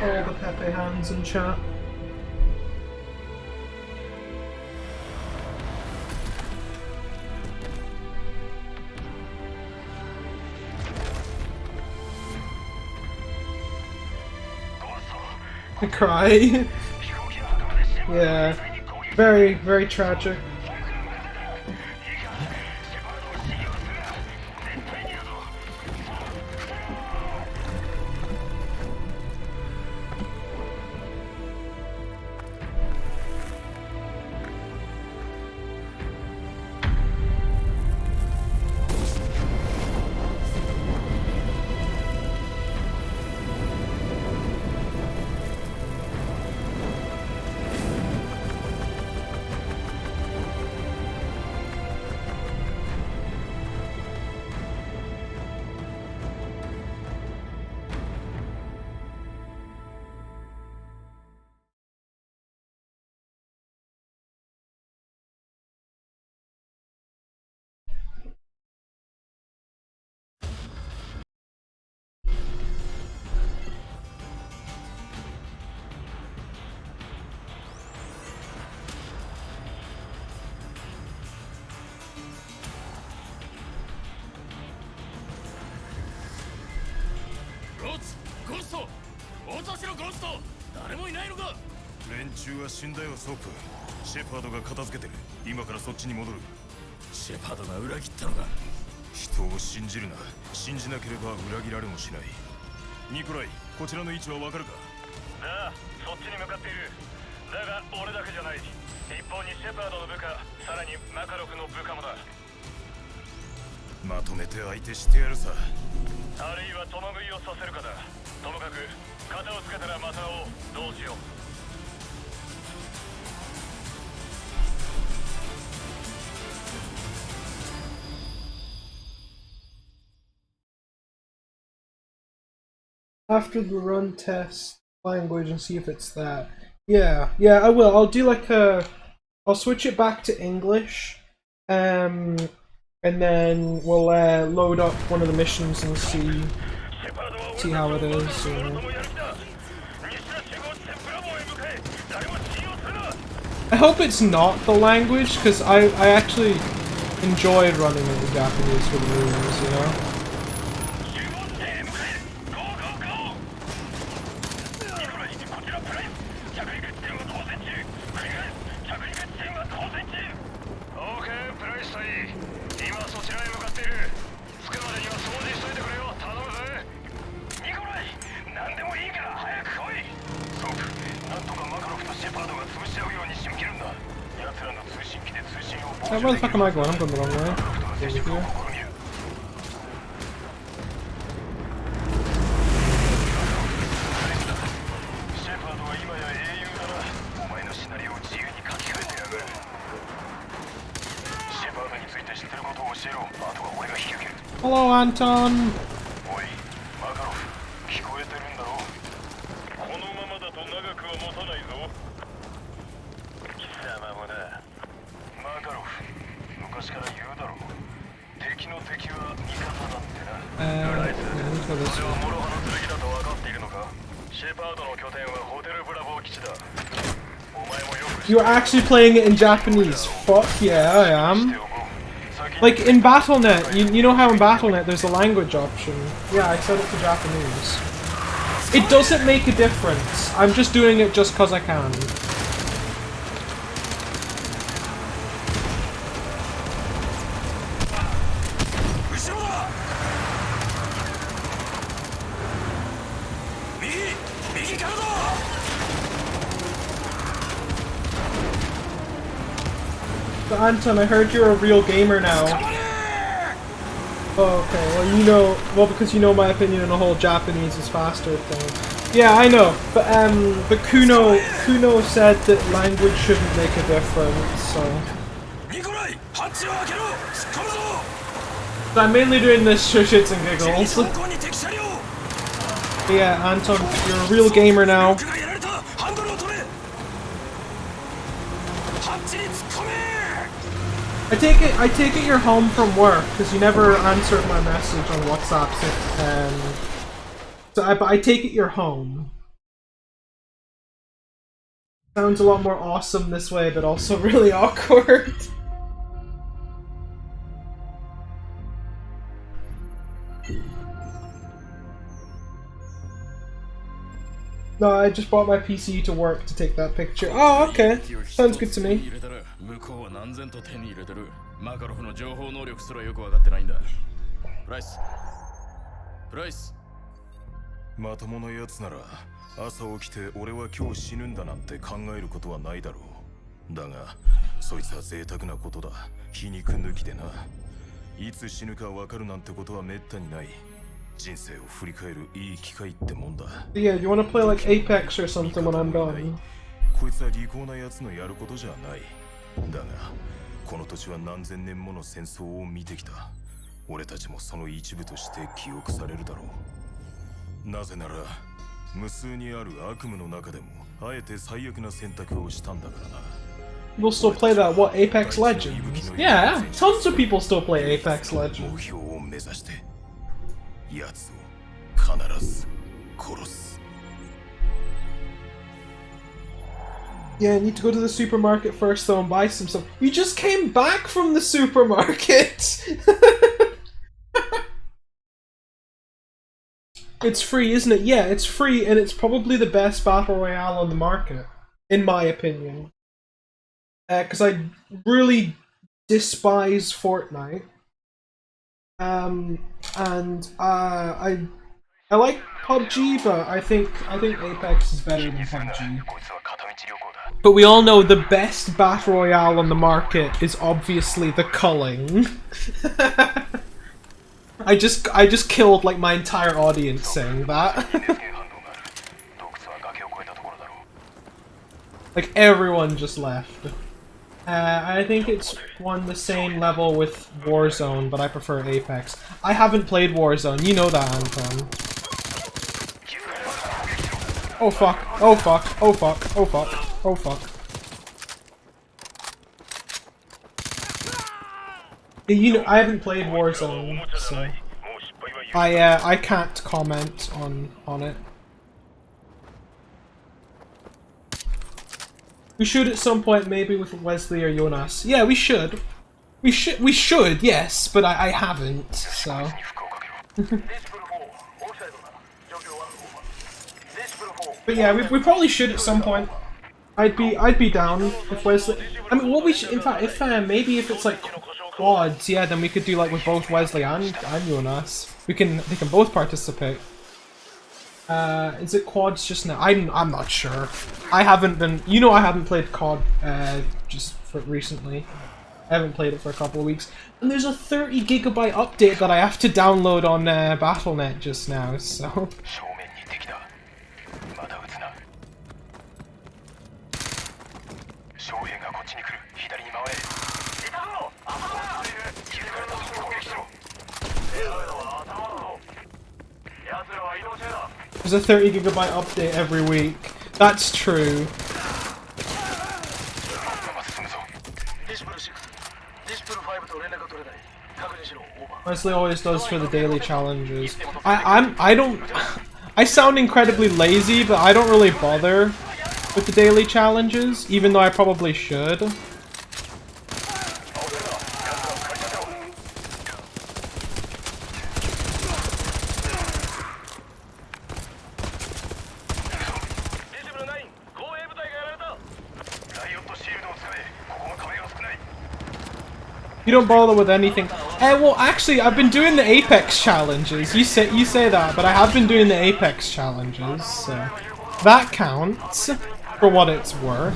All the Pepe hands in chat. I cry. Yeah. Very, very tragic.連中は死んだよ、ソープ。シェパードが片付けてる。今からそっちに戻る。シェパードが裏切ったのか。人を信じるな。信じなければ裏切られもしない。ニコライ、こちらの位置はわかるか？ああ、そっちに向かっている。だが俺だけじゃない。一方にシェパードの部下、さらにマカロフの部下もだ。まとめて相手してやるさ。あるいは共食いをさせるかだ。ともかく肩をつけたらまた会おう。どうしよう。After the run test language and see if it's that. Yeah, I will. I'll do like I'll switch it back to English, and then we'll load up one of the missions and see how it is. I hope it's not the language, because I actually enjoyed running in the Japanese for the movies, you know? Where the fuck am I going? I'm going the wrong way. Over here. Hello, Anton! You're actually playing it in Japanese? Fuck yeah, I am. Like, in Battle.net, you know how in Battle.net there's a language option? Yeah, I set it to Japanese. It doesn't make a difference. I'm just doing it just cause I can. but Anton, I heard you're a real gamer now. Oh, okay. Well, you know, because you know my opinion on the whole Japanese is faster thing. Yeah, I know, but Kuno said that language shouldn't make a difference, so. So I'm mainly doing this for shits and giggles. But yeah, Anton, you're a real gamer now. I take it you're home from work because you never answered my message on WhatsApp. So I take it you're home. Sounds a lot more awesome this way, but also really awkward. No, I just brought my PC to work to take that picture. Oh, okay. Sounds good to me. 向こうは何千と手に入れてる。マカロフの情報能力すらよく分かってないんだ。プライス。プライス。まともなやつなら朝起きて俺は今日死ぬんだなんて考えることはないだろう。だがそいつは贅沢なことだ。皮肉抜きでな。いつ死ぬか分かるなんてことはめったにない。人生を振り返るいい機会ってもんだ。Yeah, you wanna play like Apex or something when I'm done? こいつは利口なやつのやることじゃない。だがこの土地は何千年もの戦争を見てきた。俺たちもその一部として記憶されるだろう。なぜなら無数にある悪夢の中でもあえて最悪な選択をしたんだからな。People still play that, what, Apex Legends? Yeah, tons of people still play Apex Legends. 目標を目指して奴を必ず殺す。Yeah, I need to go to the supermarket first though and buy some stuff. You just came back from the supermarket! It's free, isn't it? Yeah, it's free and it's probably the best battle royale on the market, in my opinion. Because I really despise Fortnite. I like PUBG, but I think Apex is better than PUBG. But we all know the best battle royale on the market is obviously the culling. I just killed like my entire audience saying that. Like everyone just left. I think it's on the same level with Warzone, but I prefer Apex. I haven't played Warzone, you know that, Anton. Oh fuck, oh fuck, oh fuck, oh fuck, oh fuck. You know, I haven't played Warzone, so I can't comment on it. We should at some point, maybe with Wesley or Jonas. Yeah, we should. We should, yes, but I haven't, so. But yeah, we probably should at some point. I'd be down if Wesley. I mean, what we should, in fact, if maybe if it's like quads, yeah, then we could do like with both Wesley and Jonas. They can both participate. Is it quads just now? I'm not sure. I haven't been. You know, I haven't played COD just for recently. I haven't played it for a couple of weeks. And there's a 30 GB update that I have to download on Battle.net just now. So. There's a 30 GB update every week. That's true. Wesley always does for the daily challenges. I sound incredibly lazy, but I don't really bother with the daily challenges, even though I probably should. You don't bother with anything. Well, actually, I've been doing the Apex challenges. You say that, but I have been doing the Apex challenges, so that counts for what it's worth.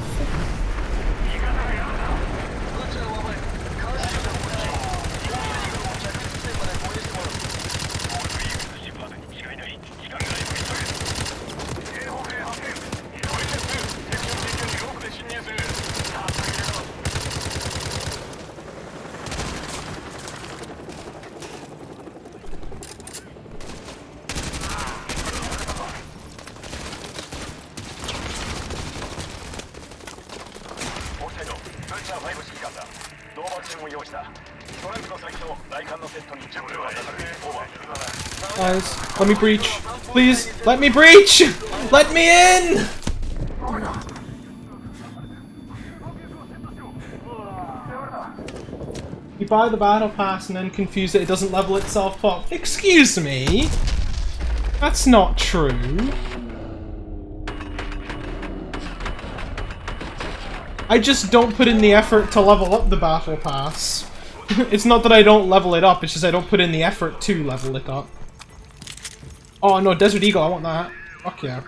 Guys, let me breach. Please, let me breach! Let me in! You buy the battle pass and then confuse it doesn't level itself up. Excuse me? That's not true. I just don't put in the effort to level up the battle pass. It's not that I don't level it up, it's just I don't put in the effort to level it up. Oh no, Desert Eagle, I want that. Fuck yeah.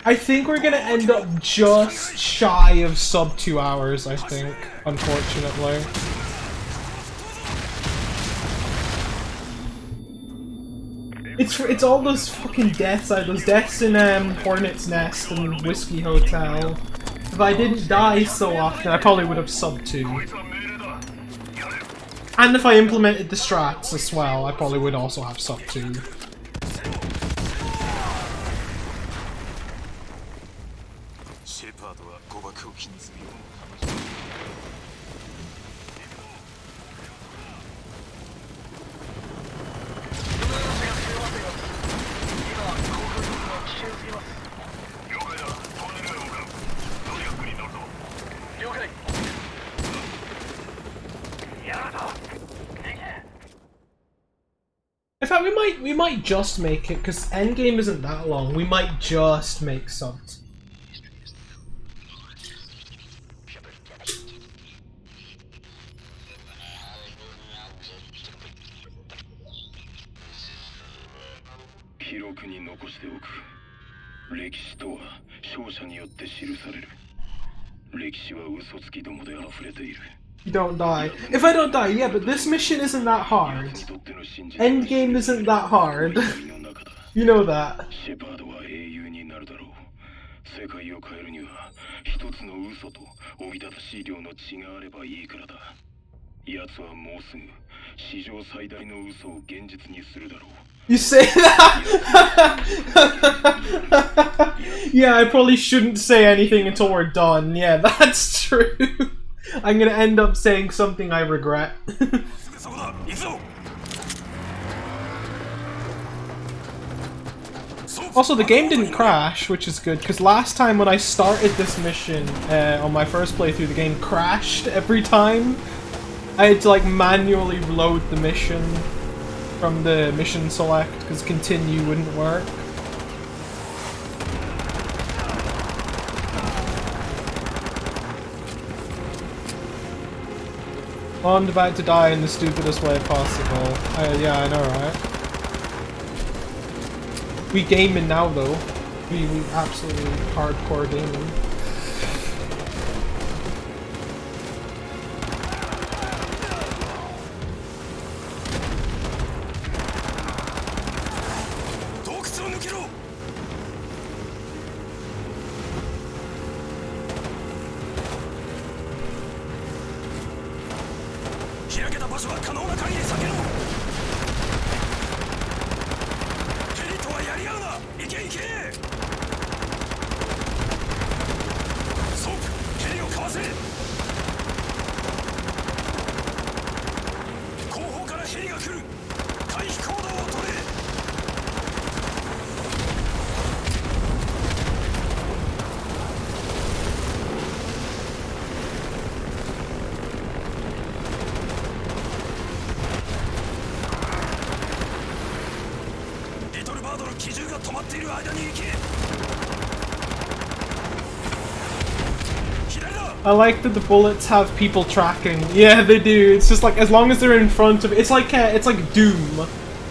I think we're gonna end up just shy of sub 2 hours, I think, unfortunately. It's all those fucking deaths, those deaths in Hornet's Nest and Whiskey Hotel. If I didn't die so often, I probably would have sub 2. And if I implemented the strats as well, I probably would also have sub 2. In fact, we might just make it, because endgame isn't that long. We might just make subs. You don't die. If I don't die, yeah, but this mission isn't that hard. Endgame isn't that hard. You know that. You say that? Yeah, I probably shouldn't say anything until we're done. Yeah, that's true. I'm gonna end up saying something I regret. Also, the game didn't crash, which is good, because last time when I started this mission on my first playthrough, the game crashed every time. I had to like manually reload the mission from the mission select, because continue wouldn't work. Oh, I'm about to die in the stupidest way possible. Yeah, I know, right? We gaming now, though. We absolutely hardcore gaming. I like that the bullets have people tracking. Yeah, they do. It's just like as long as they're in front of. It's like Doom,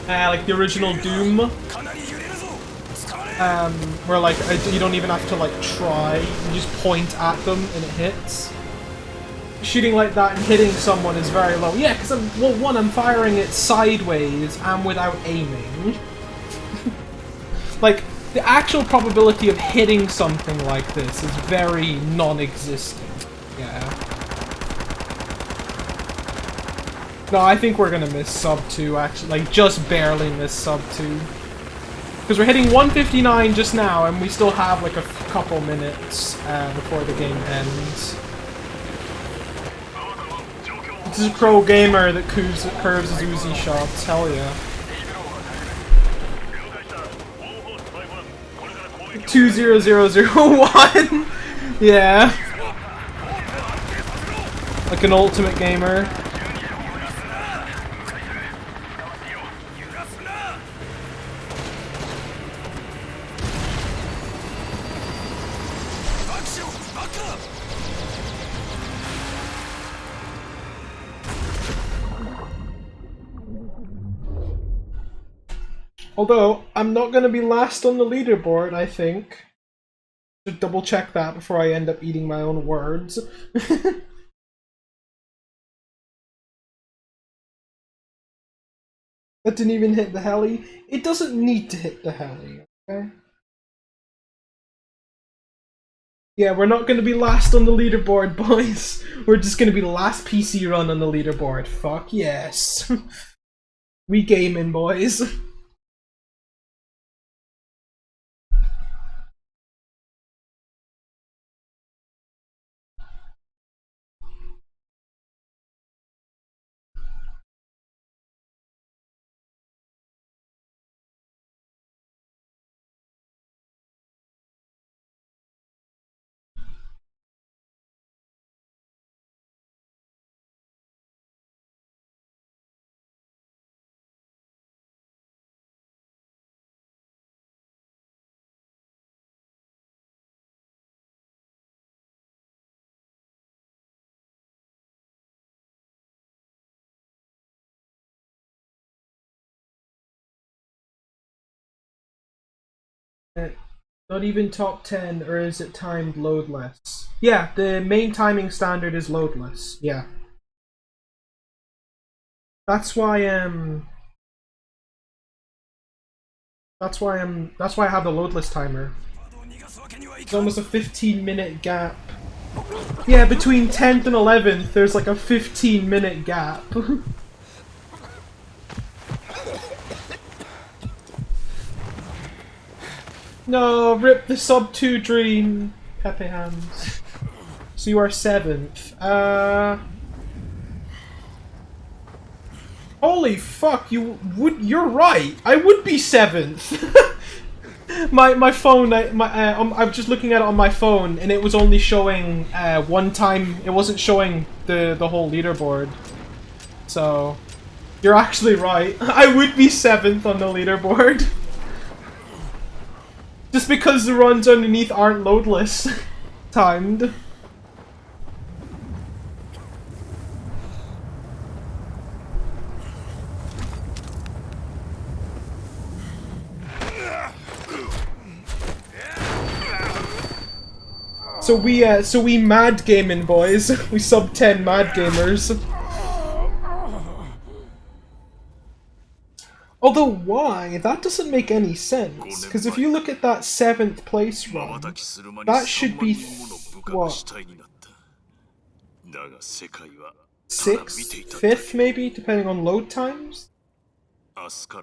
like the original Doom, where like you don't even have to like try. You just point at them and it hits. Shooting like that and hitting someone is very low. Yeah, because I'm firing it sideways and without aiming. Like the actual probability of hitting something like this is very non-existent. Yeah. No, I think we're gonna miss sub 2, actually. Like, just barely miss sub 2. Because we're hitting 159 just now, and we still have like a couple minutes before the game ends. This is a pro gamer that curves his Uzi shots. Hell yeah. 20001. Yeah. Like an ultimate gamer. Although, I'm not going to be last on the leaderboard, I think. Should double check that before I end up eating my own words. That didn't even hit the heli. It doesn't need to hit the heli, okay? Yeah, we're not going to be last on the leaderboard, boys. We're just going to be the last PC run on the leaderboard. Fuck yes. We gaming, boys. Not even top 10, or is it timed loadless? Yeah, the main timing standard is loadless. Yeah. That's why that's why I have the loadless timer. It's almost a 15-minute gap. Yeah, between 10th and 11th, there's like a 15-minute gap. No, rip the sub 2 dream, Pepe Hands. So you are 7th. Holy fuck, you're right. I would be 7th. my phone, I'm just looking at it on my phone, and it was only showing one time. It wasn't showing the whole leaderboard. So you're actually right. I would be 7th on the leaderboard. Just because the runs underneath aren't loadless timed. So we mad gaming, boys. We sub 10 mad gamers. Although why? That doesn't make any sense. Because if you look at that 7th place run, that should be what? 6th, 5th maybe, depending on load times.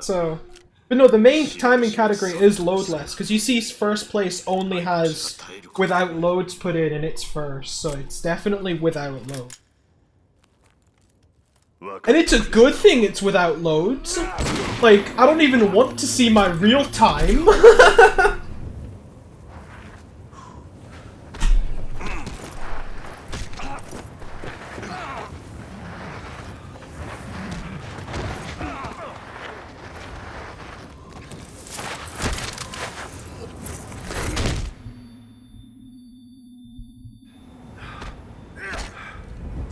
So, but no, the main timing category is loadless, because you see first place only has without loads put in its first, so it's definitely without load. And it's a good thing it's without loads. Like, I don't even want to see my real time.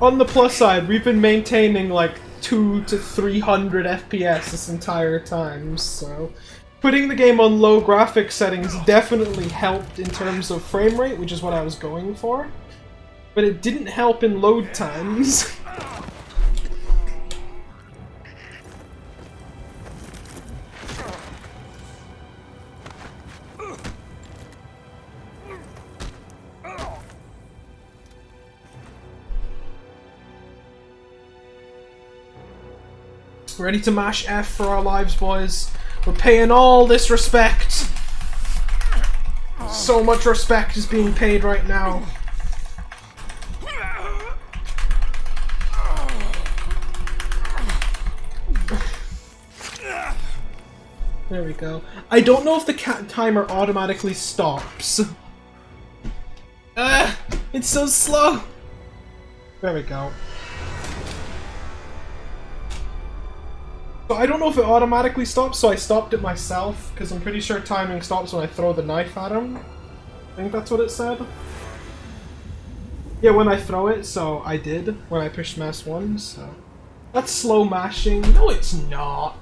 On the plus side, we've been maintaining like 200 to 300 FPS this entire time, so putting the game on low graphics settings definitely helped in terms of frame rate, which is what I was going for, but it didn't help in load times. Ready to mash F for our lives, boys. We're paying all this respect. So much respect is being paid right now. There we go. I don't know if the timer automatically stops. It's so slow. There we go. So I don't know if it automatically stops, so I stopped it myself, because I'm pretty sure timing stops when I throw the knife at him. I think that's what it said. Yeah, when I throw it, so I did, when I pushed mass 1, so... That's slow mashing. No, it's not.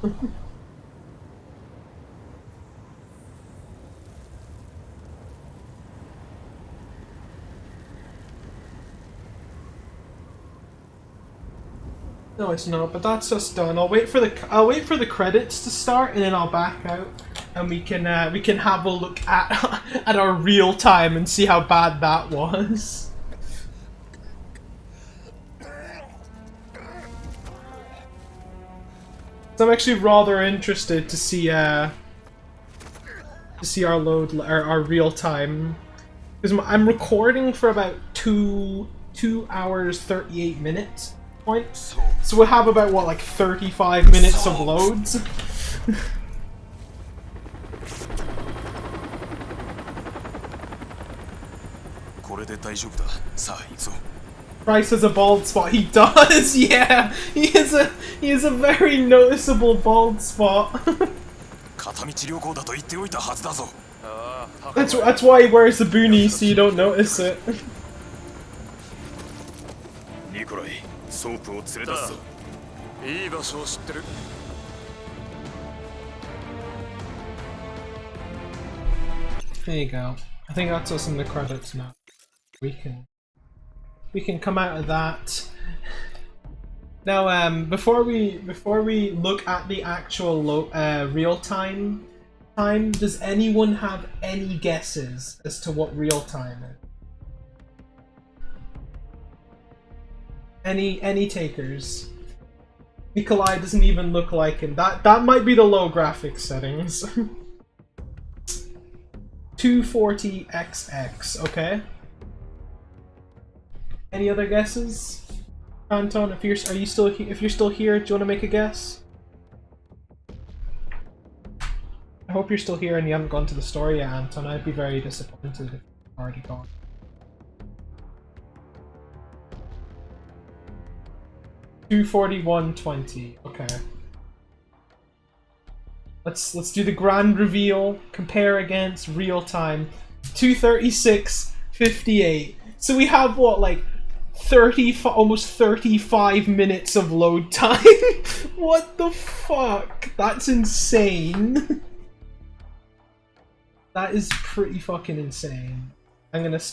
No, it's not, but that's us done. I'll wait for the credits to start, and then I'll back out, and we can have a look at at our real time and see how bad that was. So I'm actually rather interested to see our our real time, because I'm recording for about 2 hours 38 minutes. Point. So we'll have about, what, like 35 minutes of loads? Bryce has a bald spot. He does, yeah! He has a very noticeable bald spot. That's why he wears the boonie, so you don't notice it. There you go. I think that's us in the credits now. We can come out of that. Now, before we look at the actual real time, does anyone have any guesses as to what real time is? Any takers? Nikolai doesn't even look like him. That might be the low graphics settings. 240XX, okay. Any other guesses? Anton, if you're still here, do you want to make a guess? I hope you're still here and you haven't gone to the store yet, Anton. I'd be very disappointed if you've already gone. $241.20. Okay. Let's do the grand reveal. Compare against real time. 236.58. So we have what, like almost 35 minutes of load time. What the fuck? That's insane. That is pretty fucking insane. I'm gonna